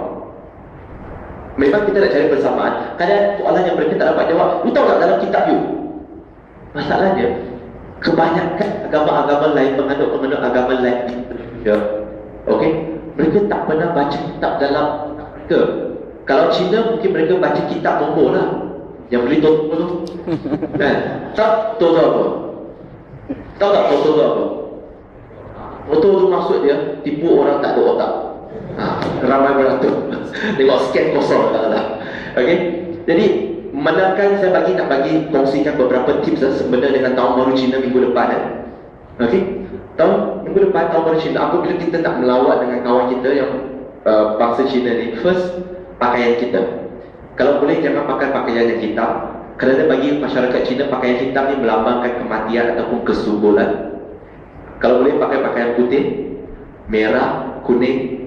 Memang kita nak cari persamaan. Kadang soalan yang mereka tak dapat jawab, you tahu tak dalam kitab you? Masalahnya kebanyakan agama-agama lain, penganut-penganut agama lain di Indonesia, okey, mereka tak pernah baca kitab dalam mereka. Kalau Cina mungkin mereka baca kitab nombor lah, yang beli Toto tu kan? Tahu Toto apa? Tahu tak Toto tu apa? Toto tu maksud dia tipu orang tak ada otak. Ramai beratur. Tengok scan kosong lah. Okey, jadi menangkan saya nak bagi kongsikan beberapa tips sebenarnya dengan tahun baru Cina minggu depan. Okey, minggu depan tahun baru Cina, apabila kita nak melawat dengan kawan kita yang bangsa Cina ni, first pakaian kita. Kalau boleh jangan pakai pakaian yang hitam, kerana bagi masyarakat Cina pakaian hitam ni melambangkan kematian ataupun kesuburan. Kalau boleh pakai pakaian putih, merah, kuning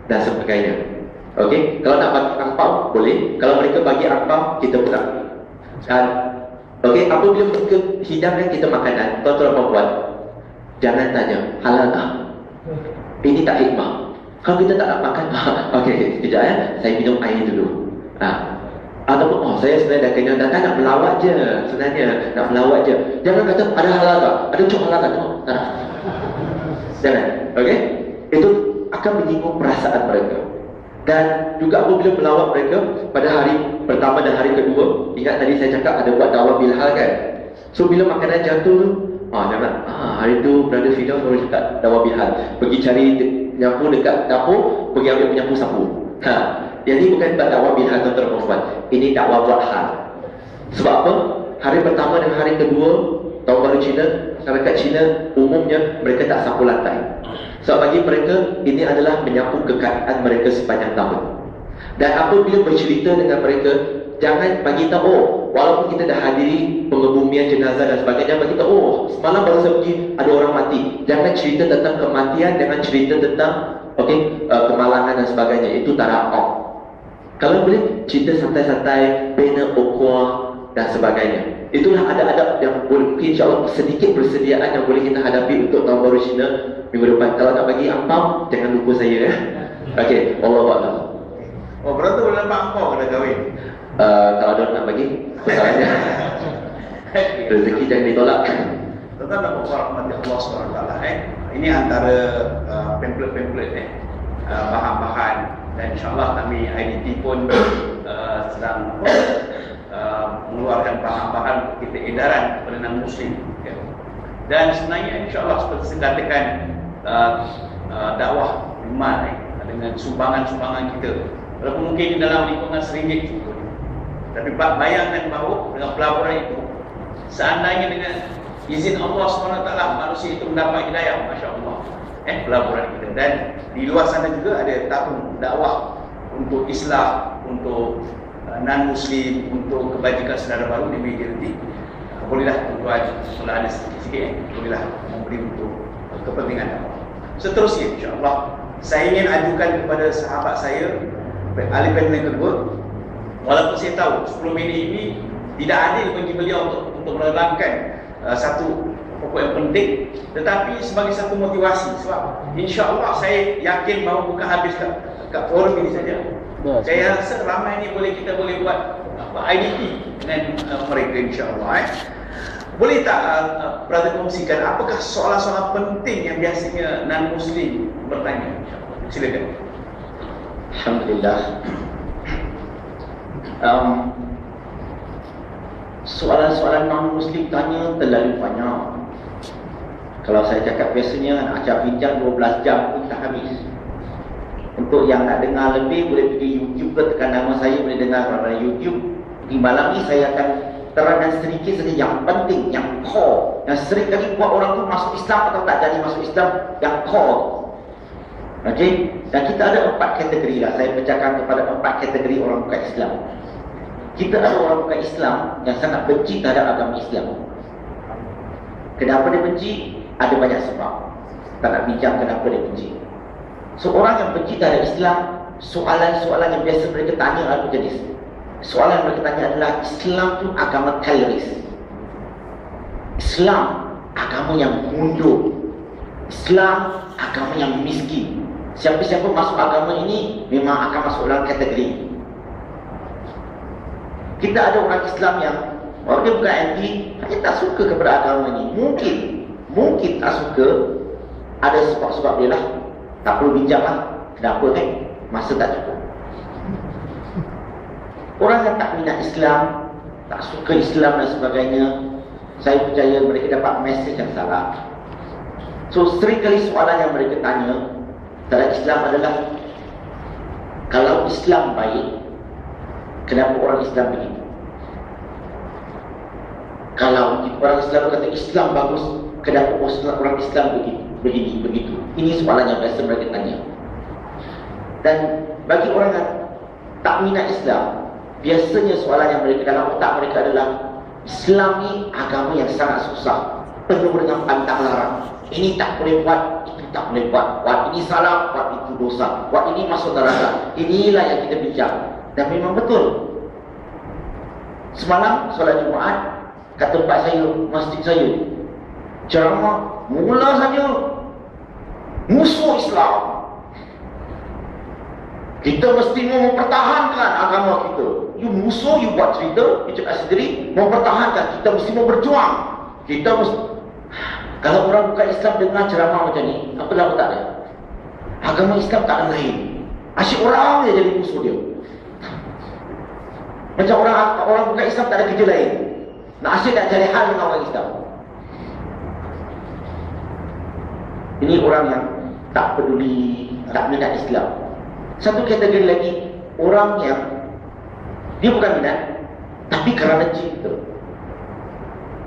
dan sebagainya. Okey, kalau nak bagi angpau boleh. Kalau mereka bagi angpau, kita pun nak. Dan okey, apabila mereka hidangkan kita makanan, tuan-tuan dan puan, jangan tanya halal tak? Ini tak hikmah. Kalau kita tak nak makan, okey, sekejap ya, saya minum air dulu. Ataupun saya sebenarnya dah kenyang, dah nak melawat je. Sebenarnya nak melawat je. Jangan kata ada halal tak? Ada cok halal tak? Tak. Jangan. Okey? Itu akan menyinggung perasaan mereka. Dan juga apabila melawat mereka pada hari pertama dan hari kedua, ingat tadi saya cakap ada buat dakwah bilhal kan? So bila makanan jatuh tu, jangan. Hari tu Brother Fidel baru cakap dakwah bilhal, pergi cari penyapu dekat dapur, pergi ambil penyapu sapu. Yang ni bukan dakwah bilhal tuan-tuan perempuan, ini dakwah buat hal. Sebab apa? Hari pertama dan hari kedua tahun baru Cina, masyarakat Cina umumnya mereka tak sapu lantai. Sebab bagi mereka ini adalah menyapu kekayaan mereka sepanjang tahun. Dan apabila bercerita dengan mereka, jangan bagi tahu walaupun kita dah hadiri pengebumian jenazah dan sebagainya, bagi tahu semalam baru saya pergi ada orang mati. Jangan cerita tentang kematian, jangan cerita tentang kemalangan dan sebagainya. Itu tarak. Kalau boleh cerita santai-santai, bina ukhuwah dan sebagainya. Itulah adab-adab yang boleh, mungkin insyaAllah sedikit persediaan yang boleh kita hadapi untuk tahun baru Cina minggu depan. Kalau nak bagi angpau, jangan lupa saya ya. Okey, Allahuakbar. Berarti boleh dapat angpau kena kahwin? Kalau dia nak bagi, salahnya rezeki jangan ditolak. Tuan-tuan dan puan rahmati Allah SWT, ini antara pamphlet-pamphlet bahan-bahan, dan insyaAllah kami IDT pun sedang mengeluarkan bahan-bahan kita edaran kepada non-Muslim. Dan sebenarnya insyaAllah seperti saya katakan, dakwah iman dengan sumbangan-sumbangan kita, walaupun mungkin dalam lingkungan RM1 contohnya, tapi bayangkan bahawa dengan pelaburan itu, seandainya dengan izin Allah SWT manusia itu mendapat hidayah, Masya Allah, pelaburan kita. Dan di luar sana juga ada tahun dakwah untuk Islam, untuk non-Muslim, untuk kebajikan saudara baru di BJT. Bolehlah tuan-tuan, kalau ada sikit-sikit, bolehlah memberi untuk kepentingan dakwah. Seterusnya insyaAllah, saya ingin ajukan kepada sahabat saya, ahli panel yang kedua, walaupun saya tahu 10 minit ini tidak adil bagi beliau untuk menerangkan satu pokok yang penting, tetapi sebagai satu motivasi. Sebab insyaAllah saya yakin bahawa bukan habis kat forum ini saja. Saya rasa ramai ni kita boleh buat IDP dengan mereka insyaAllah. Boleh tak Brother kongsikan apakah soalan-soalan penting yang biasanya non-Muslim bertanya? Silakan. Alhamdulillah. Soalan-soalan non-Muslim tanya terlalu banyak. Kalau saya cakap biasanya acara bincang 12 jam pun tak habis. Untuk yang nak dengar lebih, boleh pergi YouTube ke, tekan nama saya, boleh dengar pada YouTube. Di malam ni saya akan terangkan sedikit saja yang penting, yang core, yang sering kali buat orang tu masuk Islam atau tak jadi masuk Islam, yang core. Okey? Dan kita ada 4 kategori lah. Saya pecahkan kepada 4 kategori orang bukan Islam. Kita ada orang bukan Islam yang sangat benci terhadap agama Islam. Kenapa dia benci? Ada banyak sebab. Tak nak bincang kenapa dia benci. Seorang yang benci terhadap Islam, soalan-soalan yang biasa mereka tanya apa jenis? Soalan yang mereka tanya adalah, Islam tu agama kaloris. Islam agama yang mundur. Islam agama yang miskin. Siapa-siapa masuk agama ini memang akan masuk dalam kategori. Kita ada orang Islam yang dia bukan anti, hanya tak suka kepada agama ini. Mungkin tak suka. Ada sebab-sebab dia lah. Tak perlu bincang lah. Kenapa kan? Masa tak cukup. Orang yang tak minat Islam, tak suka Islam dan sebagainya, saya percaya mereka dapat mesej yang salah. So sering kali soalan yang mereka tanya terhadap Islam adalah, kalau Islam baik, kenapa orang Islam begitu? Kalau orang Islam kata Islam bagus, kenapa orang Islam begitu? Ini soalan yang biasa mereka tanya. Dan bagi orang yang tak minat Islam, biasanya soalan yang mereka dalam otak mereka adalah, Islam ni agama yang sangat susah, penuh dengan pantang larang. Ini tak boleh buat, itu tak boleh buat. Buat ini salah, buat itu dosa. Buat ini masuk neraka. Inilah yang kita bincang. Dan memang betul. Semalam solat Jumaat, kat tempat saya, masjid saya, ceramah mula saja musuh Islam. Kita mesti mau mempertahankan agama kita. You musuh, you buat cerita, you cakap sendiri, mau pertahankan, kita mesti mau berjuang. Kita mesti. Kalau orang bukan Islam dengar ceramah macam ni, apa lah tak ada? Agama Islam tak ada lain. Asyik orang dia jadi musuh dia. Macam orang bukan Islam tak ada kerja lain. Nak asyik nak cari hal dengan orang Islam. Ini orang yang tak peduli, tak minat Islam. Satu kategori lagi, orang yang dia bukan minat, tapi kerana cinta.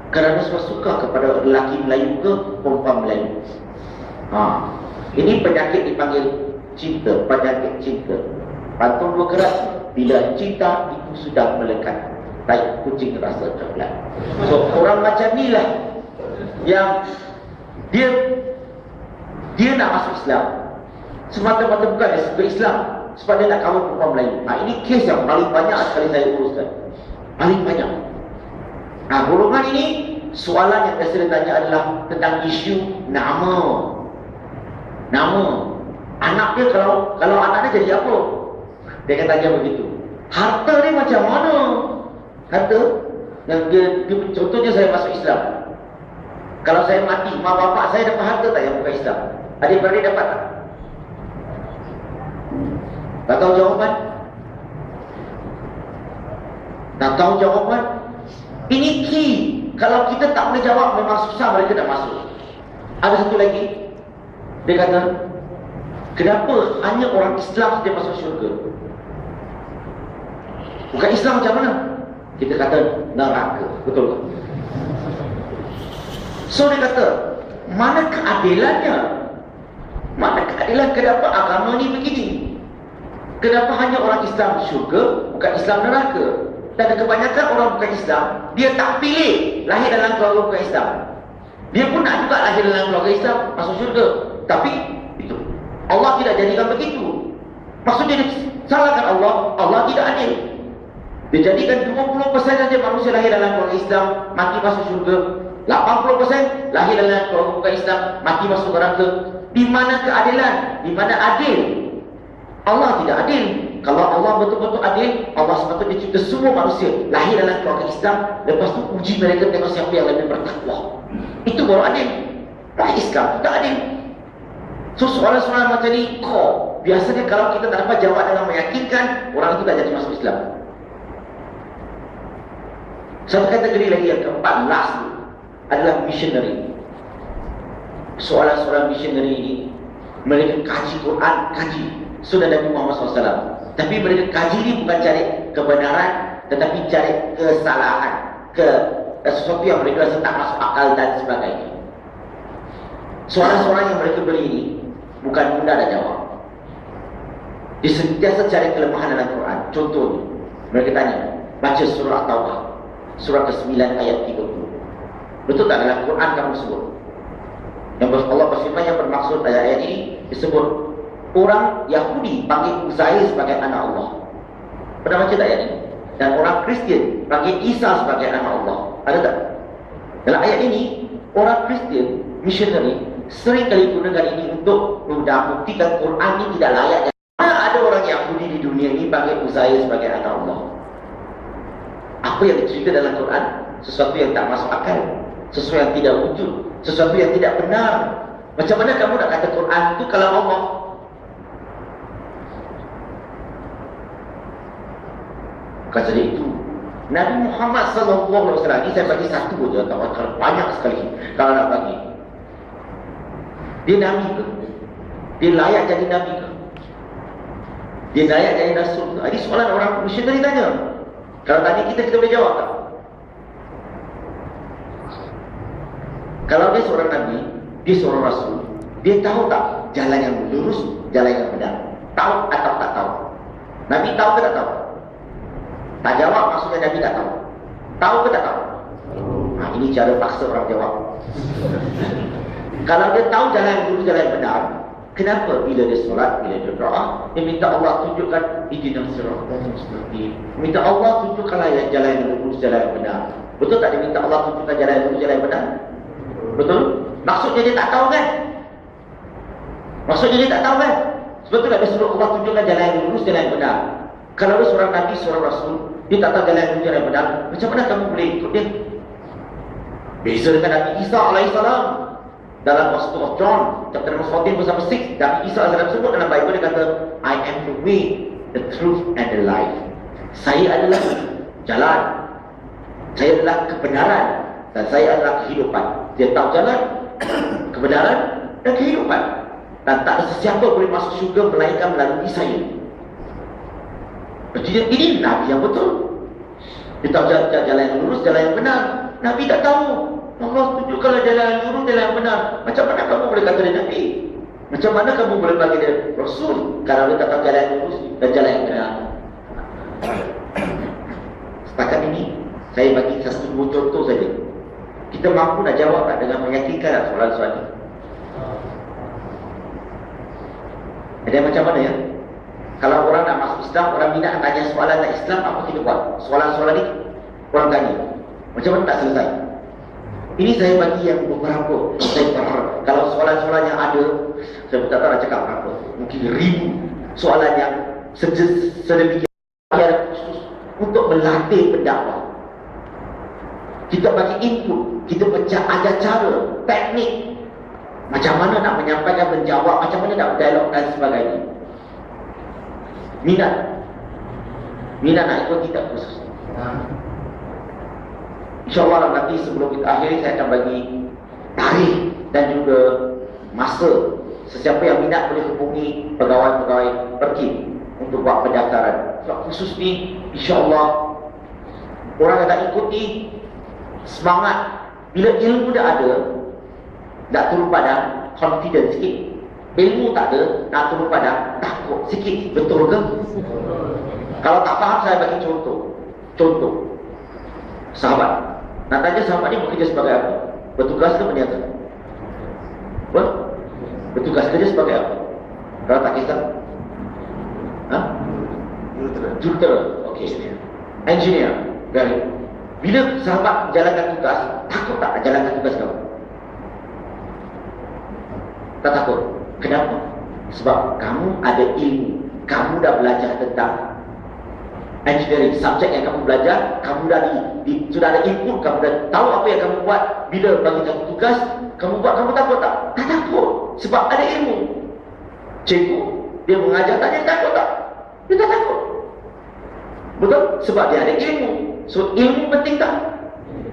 Kerana suka kepada lelaki Melayu ke perempuan Melayu. Ini penyakit dipanggil cinta, penyakit cinta. Pantun berkeras, bila cinta itu sudah melekat, baik kucing rasa coklat. So orang macam ni lah yang dia nak masuk Islam semata-mata bukan dia suka Islam, sebab dia nak kahwin perempuan Melayu. Ini kes yang paling banyak sekali saya uruskan. Paling banyak. Golongan ini, soalan yang biasa ditanya adalah tentang isu nama. Anak dia, kalau anak dia jadi apa? Dia akan tanya begitu. Harta dia macam mana? Harta yang dia contohnya saya masuk Islam. Kalau saya mati, mak bapak saya dapat harta tak yang bukan Islam? Adik-beradik dapat tak? Tak tahu jawapan? Tak tahu jawapan? Ini key. Kalau kita tak boleh jawab, memang susah mereka nak masuk. Ada satu lagi. Dia kata, kenapa hanya orang Islam saja masuk syurga? Bukan Islam macam mana? Kita kata neraka. Betul tak? So dia kata, mana keadilannya? Mana keadilan? Kenapa agama ni begini? Kenapa hanya orang Islam syurga, bukan Islam neraka? Dan kebanyakan orang bukan Islam, dia tak pilih lahir dalam keluarga bukan Islam. Dia pun nak juga lahir dalam keluarga Islam, masuk syurga. Tapi itu Allah tidak jadikan begitu. Maksudnya dia salahkan Allah, Allah tidak adil. Dia jadikan 20% saja manusia lahir dalam keluarga Islam, mati masuk syurga. 80% lahir dalam keluarga bukan Islam, mati masuk neraka. Di mana keadilan? Di mana adil? Allah tidak adil. Kalau Allah betul-betul adil, Allah sepatutnya cipta semua manusia lahir dalam keluarga Islam, lepas tu uji mereka tengok siapa yang lebih bertakwa. Itu baru adil. Lahir Islam tak adil. So soalan-soalan macam ni biasanya kalau kita tak dapat jawab dengan meyakinkan, orang itu tak jadi masuk Islam. Satu kategori lagi yang keempat, last adalah missionary. Soalan-soalan missionary ini, mereka kaji Quran, kaji sunnah Nabi Muhammad SAW. Tapi mereka kaji ini bukan cari kebenaran, tetapi cari kesalahan, sesuatu yang mereka rasa tak masuk akal dan sebagainya. Soalan-soalan yang mereka beri ini bukan mudah nak jawab. Dia sentiasa cari kelemahan dalam Quran. Contohnya, mereka tanya, baca surah At-Taubah, surah ke-9 ayat 30. Betul tak dalam Quran kamu sebut? Yang Allah berfirman yang bermaksud ayat ini disebut orang Yahudi panggil Uzair sebagai anak Allah. Pernah baca tak ayat ini? Dan orang Kristian panggil Isa sebagai anak Allah. Ada tak? Dalam ayat ini, orang Kristian, missionary, sering kali gunakan ini untuk membuktikan Quran ini tidak layak. Mana ada orang Yahudi di dunia ini panggil Uzair sebagai anak Allah? Apa yang dicerita dalam Quran? Sesuatu yang tak masuk akal, sesuatu yang tidak wujud, sesuatu yang tidak benar. Macam mana kamu nak kata Quran itu kalau Allah? Kata dia itu Nabi Muhammad SAW. Ini saya bagi satu saja, kalau banyak sekali kalau nak bagi. Dia Nabi ke? Dia layak jadi Nabi ke? Dia layak jadi Rasul ke? Ini soalan orang missionary tanya. Kalau tanya kita boleh jawab tak? Kalau dia seorang Nabi, dia seorang Rasul, dia tahu tak jalan yang lurus, jalan yang benar? Tahu atau tak tahu? Nabi tahu ke tak tahu? Tak jawab maksudnya Nabi tak tahu. Tahu ke tak tahu? Ini cara paksa orang jawab. Kalau dia tahu jalan yang lurus, jalan yang benar, kenapa bila dia solat, bila dia doa, dia minta Allah tunjukkan ihdinas siratal mustaqim. Minta Allah tunjukkanlah jalan yang lurus, jalan yang benar. Betul tak dia minta Allah tunjukkan jalan yang lurus, jalan yang benar? Betul? Maksudnya dia tak tahu kan? Maksudnya dia tak tahu kan? Sebab tu tak dia suruh Allah tunjukkan jalan yang lurus, jalan yang benar. Kalau dia seorang Nabi, seorang Rasul, dia tak tahu jalan yang lurus, jalan yang benar, macam mana kamu boleh ikut dia? Beza dengan Nabi Isa alaihissalam. Dalam Gospel of John, chapter 14 verse 6, Nabi Isa alaihissalam sebut dalam Bible, dia kata, I am the way, the truth and the life. Saya adalah jalan, saya adalah kebenaran, dan saya adalah kehidupan. Dia tahu jalan, kebenaran dan kehidupan. Dan tak ada sesiapa boleh masuk syurga melainkan melalui saya. Berarti ini Nabi yang betul. Dia tahu jalan yang lurus, jalan yang benar. Nabi tak tahu. Allah tunjukkanlah jalan yang lurus, jalan yang benar. Macam mana kamu boleh kata dia Nabi? Macam mana kamu boleh panggil dia Rasul kalau dia tak tahu jalan yang lurus dan jalan yang benar? Setakat ini saya bagi satu dua contoh saja. Kita mampu nak jawab tak dengan meyakinkan soalan-soalan ini? Ada macam mana ya? Kalau orang nak masuk Islam, orang minat tanya soalan tentang Islam, apa kita buat? Soalan-soalan ini orang tanya. Macam mana tak selesai? Ini saya bagi yang beberapa. Saya berharap kalau soalan-soalan yang ada, saya tak tahu nak cakap berapa, mungkin 1000 soalan yang sedemikian khusus untuk melatih pendakwah. Kita bagi input, kita ajar cara, teknik, macam mana nak menyampaikan, menjawab, macam mana nak berdialog dan sebagainya. Minat nak ikut kita khusus. InsyaAllah nanti sebelum kita akhiri, saya akan bagi tarikh dan juga masa. Sesiapa yang minat boleh hubungi pegawai-pegawai PERKIM untuk buat pendaftaran. Sebab khusus ni, insyaAllah orang yang tak ikuti semangat. Bila ilmu dah ada, nak turun padang, confident sikit. Ilmu tak ada, nak turun padang, takut sikit. Betul ke? Kalau tak faham, saya bagi contoh. Sahabat, nak tanya sahabat ni bekerja sebagai apa? Bertugas ke berniaga? Bertugas kerja sebagai apa? Kalau tak kisah? Jurutera. Okey. Engineer. Baik. Bila sahabat menjalankan tugas, takut tak jalankan tugas kamu? Tak takut. Kenapa? Sebab kamu ada ilmu. Kamu dah belajar tentang engineering, subjek yang kamu belajar, kamu dah sudah ada input, kamu dah tahu apa yang kamu buat. Bila bagi kamu tugas, kamu buat, kamu takut tak? Tak takut. Sebab ada ilmu. Cikgu, dia mengajar tak, dia takut tak? Dia tak takut. Betul? Sebab dia ada ilmu. So, ilmu penting tak?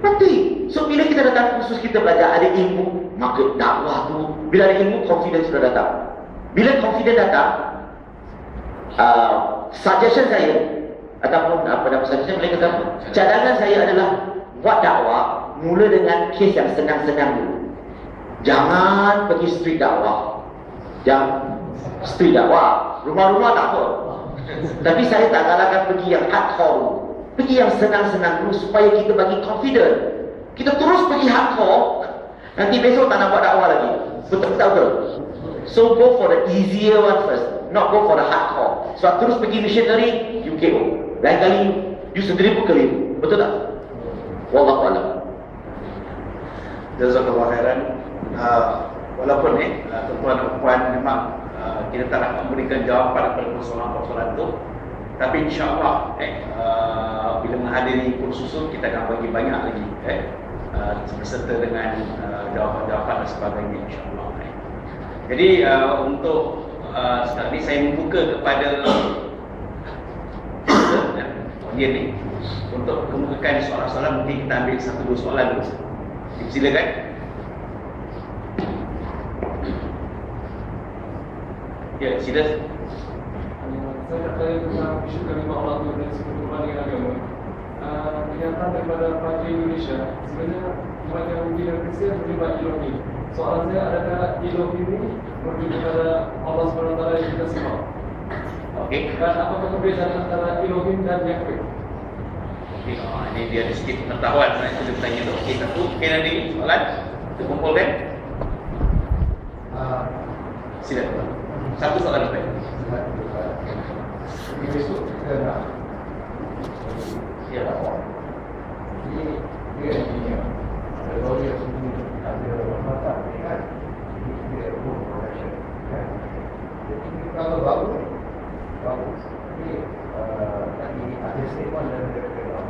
Penting. So, bila kita datang khusus kita belajar ada ilmu, maka dakwah tu, bila ada ilmu, confidence sudah datang. Bila confidence datang, suggestion saya, ataupun apa nama suggestion, boleh kata apa? Cadangan saya adalah buat dakwah, mula dengan kes yang senang-senang dulu. Jangan pergi street dakwah. Jangan street dakwah. Rumah-rumah tak apa. Tapi saya tak galakkan pergi yang hardcore. Pergi yang senang-senang dulu supaya kita bagi confident. Kita terus pergi hardcore, nanti besok tak nak buat dakwah lagi. Betul-betul. So go for the easier one first, not go for the hardcore. Sebab terus pergi missionary, you KO. Lain kali you sendiri pun keliru. Betul tak? Wallahu a'lam. Jazakallah khairan. Walaupun tuan-tuan dan puan memang kita tak nak memberikan jawapan kepada persoalan-persoalan itu, tapi insya-Allah bila menghadiri kursus kita akan bagi banyak lagi berserta dengan jawapan-jawapan dan sebagainya, insya-Allah. Jadi untuk sekarang ni saya membuka kepada audiens ni untuk kemukakan soalan-soalan. Mungkin kita ambil 1-2 soalan dulu. Silakan. Ya, silakan. Saya nak tanya tentang isu kalimah Allah tu dan sekutuan dengan agama. Kenyataan daripada Parti Indonesia, sebenarnya umat Yahudi dan Kristian terlibat ideologi. Soalan saya, adakah ideologi ini merujuk kepada Allah SWT yang kita sembah? Okey. Dan apakah perbezaan antara ideologi dan Yahweh? Okey, ini dia ada sikit pengetahuan. Saya sudah bertanya tu. Okey, satu. Okey, nanti soalan kita kumpulkan. Silakan. Satu soalan lagi. Besok kita nak dakwah. Jadi dia engineer, ada lawyer sendiri, ada mata kan. Dia pun production kan. Jadi kalau bagus. Ini tadi ada statement dari mereka.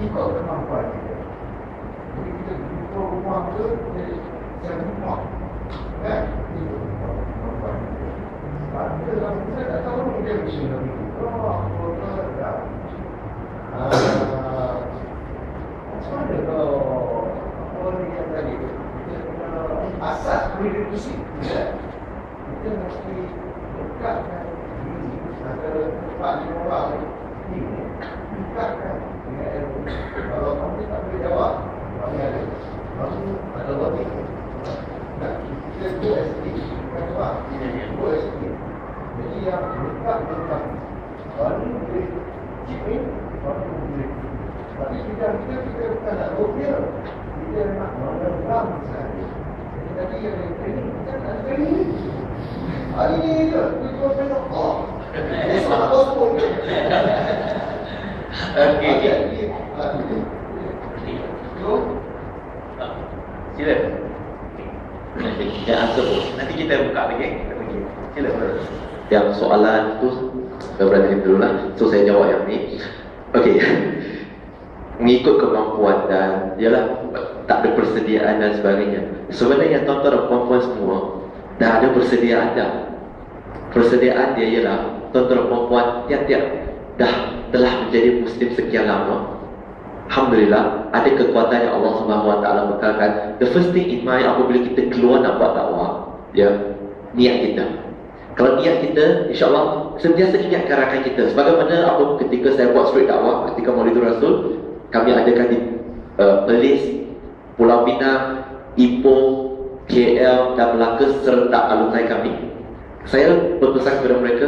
Ikut kemampuan kita. Jadi kita buka rumah tu, saya rumah kan. Ikut kemampuan kita. Saya tak tahu dia bisa lebih. Macam mana kalau orang yang tadi asas prerequisite kita mesti dekatkan diri antara 4-5 orang ini, dekatkan dengan ilmu. Kalau kamu tak boleh jawab, kami ada lobby. Kita go SD, bukan jawab, go SD. Jadi yang dekat dengan baru boleh cipin, baru boleh. Tapi kita bukan nak lobby, kita nak menerang sahaja. Jadi tadi ada training, kita nak training. Hari ni je, kita tengok. Esok nak bos. Okey. Silakan. Yang answer pun. Nanti kita buka lagi. Kita pergi. Silakan. Yang soalan tu saya berani dulu lah. So saya jawab yang ni. Okey. mengikut kemampuan dan ialah tak ada persediaan dan sebagainya. Sebenarnya tuan-tuan dan puan-puan semua dah ada persediaan dah. Persediaan dia ialah tuan-tuan dan puan-puan tiap-tiap dah telah menjadi Muslim sekian lama. Alhamdulillah ada kekuatan yang Allah Subhanahu Wa Taala bekalkan. The first thing in mind apabila kita keluar nak buat dakwah, ya, niat kita. Kalau niat kita, insya-Allah sentiasa ingatkan rakan kita. Sebagaimana apa ketika saya buat street dakwah ketika Maulidur Rasul, kami adakan di Perlis, Pulau Pinang, Ipoh, KL dan Melaka serta alumni kami. Saya berpesan kepada mereka,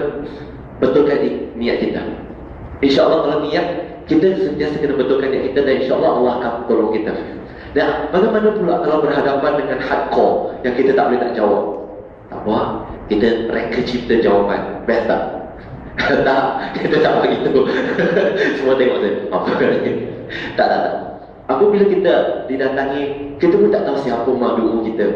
betulkan niat kita. InsyaAllah kalau niat, kita sentiasa kena betulkan niat kita dan insyaAllah Allah akan tolong kita. Dan bagaimana pula kalau berhadapan dengan hardcore yang kita tak boleh tak jawab? Tak apa, kita reka cipta jawapan. Best tak? Tak, kita tak begitu. Semua tengok saya. Apa ni? Tak. Apabila kita didatangi, kita pun tak tahu siapa makhluk kita.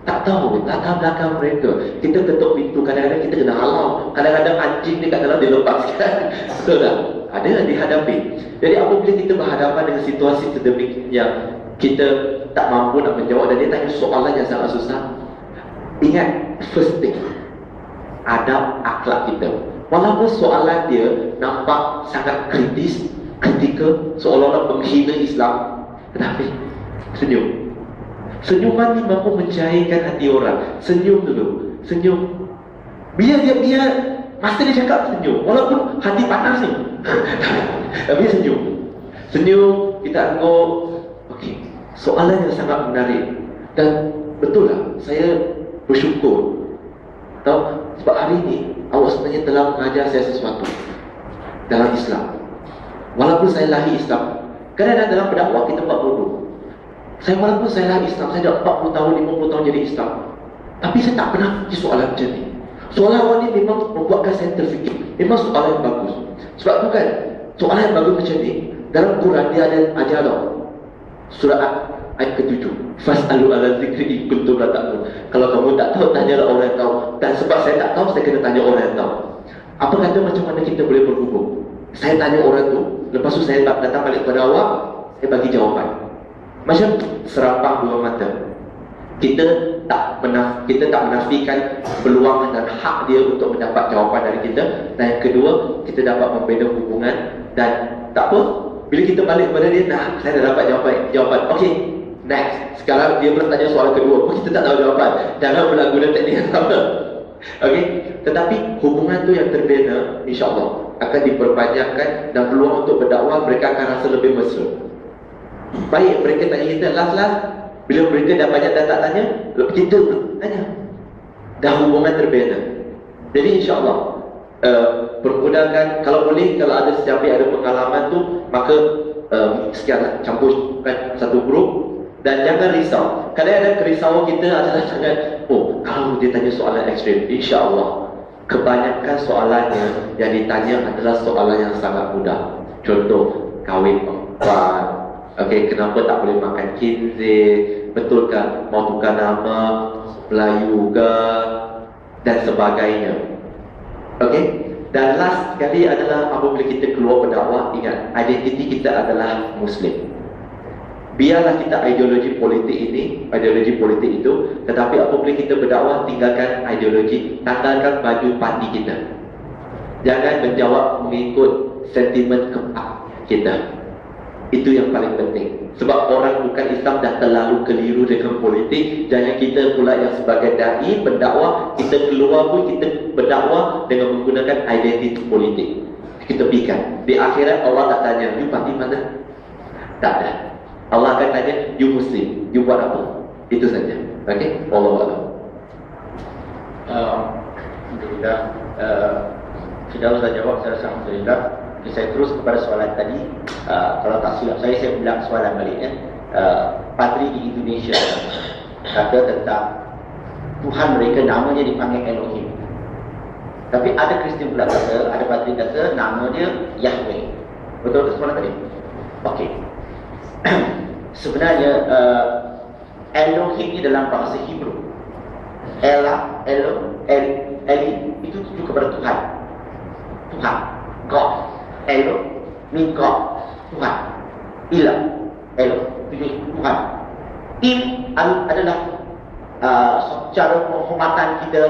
Tak tahu latar belakang mereka. Kita ketuk pintu, kadang-kadang kita kena halau. Kadang-kadang anjing ni kat dalam dilepaskan. Betul tak? Ada dihadapi. Jadi apabila kita berhadapan dengan situasi sedemikian yang kita tak mampu nak menjawab dan dia tanya soalan yang sangat susah, ingat first thing, adab akhlak kita. Walaupun soalan dia nampak sangat kritis, kritikal, seolah-olah menghina Islam, tetapi senyum. Senyuman ni mampu mencairkan hati orang. Senyum dulu, senyum. Biar masa dia cakap senyum, walaupun hati panas ni. Tapi senyum. Senyum, kita anggap okey, soalan yang sangat menarik. Dan betul lah, saya bersyukur. Tahu, sebab hari ini awak sebenarnya telah mengajar saya sesuatu dalam Islam. Walaupun saya lahir Islam, kadang-kadang dalam berdakwah kita buat bodoh. Walaupun saya lahir Islam, saya dah 40 tahun, 50 tahun jadi Islam, tapi saya tak pernah pergi soalan macam ni. Soalan awak ni memang membuatkan saya terfikir. Memang soalan yang bagus. Sebab tu kan, soalan yang bagus macam ni, dalam Quran dia ada ajar tau. Surah ayat ke-7, Fas'alu ala zikri in kuntum la ta'lamun. Kalau kamu tak tahu, tanyalah orang yang tahu. Dan sebab saya tak tahu, saya kena tanya orang yang tahu. Apa kata macam mana kita boleh berhubung? Saya tanya orang tu, lepas tu saya datang balik kepada awak, saya bagi jawapan. Macam serapang dua mata. Kita tak menafikan peluang dan hak dia untuk mendapat jawapan dari kita. Dan yang kedua, kita dapat membina hubungan. Dan tak apa, bila kita balik kepada dia, nah, saya dah dapat jawapan. Okey, next. Sekarang dia bertanya soalan kedua pun kita tak tahu jawapan. Jangan berlaku dan teknik yang sama. Okey, tetapi hubungan tu yang terbina, insya-Allah akan diperpanjangkan dan peluang untuk berdakwah mereka akan rasa lebih mesra. Baik, mereka tanya kita last. Bila mereka dah banyak dah tak tanya, kita tanya. Dah hubungan terbina. Jadi insya-Allah permudahkan, kalau boleh, kalau ada sesiapa yang ada pengalaman tu, maka sekian campurkan satu grup. Dan jangan risau. Kadang-kadang kerisauan kita adalah sangat, kalau dia tanya soalan ekstrim, insya-Allah kebanyakan soalannya yang ditanya adalah soalan yang sangat mudah. Contoh, kahwin empat, okey, kenapa tak boleh makan khinzir, betulkah mau tukar nama, Melayu ke, dan sebagainya. Okey, dan last sekali adalah apabila kita keluar berdakwah, ingat, identiti kita adalah Muslim. Biarlah kita ideologi politik itu, tetapi apabila kita berdakwah, tinggalkan ideologi, tanggalkan baju parti kita. Jangan menjawab mengikut sentimen kepak kita. Itu yang paling penting. Sebab orang bukan Islam dah terlalu keliru dengan politik. Jangan kita pula yang sebagai da'i berdakwah, kita keluar pun kita berdakwah dengan menggunakan identiti politik. Kita pikan. Di akhirat Allah tak tanya, you parti mana? Tak ada. Allah akan tanya, you Muslim, you buat apa? Itu saja. Okey? Wallahu a'lam. Alhamdulillah. Sudah Ustaz jawab, saya rasa alhamdulillah. Okay, saya terus kepada soalan tadi. Kalau tak silap saya ulang soalan balik ya. Padri di Indonesia kata tentang Tuhan mereka namanya dipanggil Elohim. Tapi ada Kristian pula kata, ada padri kata nama dia Yahweh. Betul ke soalan tadi? Okey. Sebenarnya Elohim ni dalam bahasa Hebrew, Eli itu tuju kepada Tuhan, God. Elo mean God, Tuhan. ilah, pilih Tuhan. In adalah cara penghormatan kita,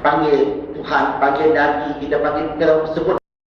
panggil Tuhan, panggil Nabi, kita panggil, kita sebut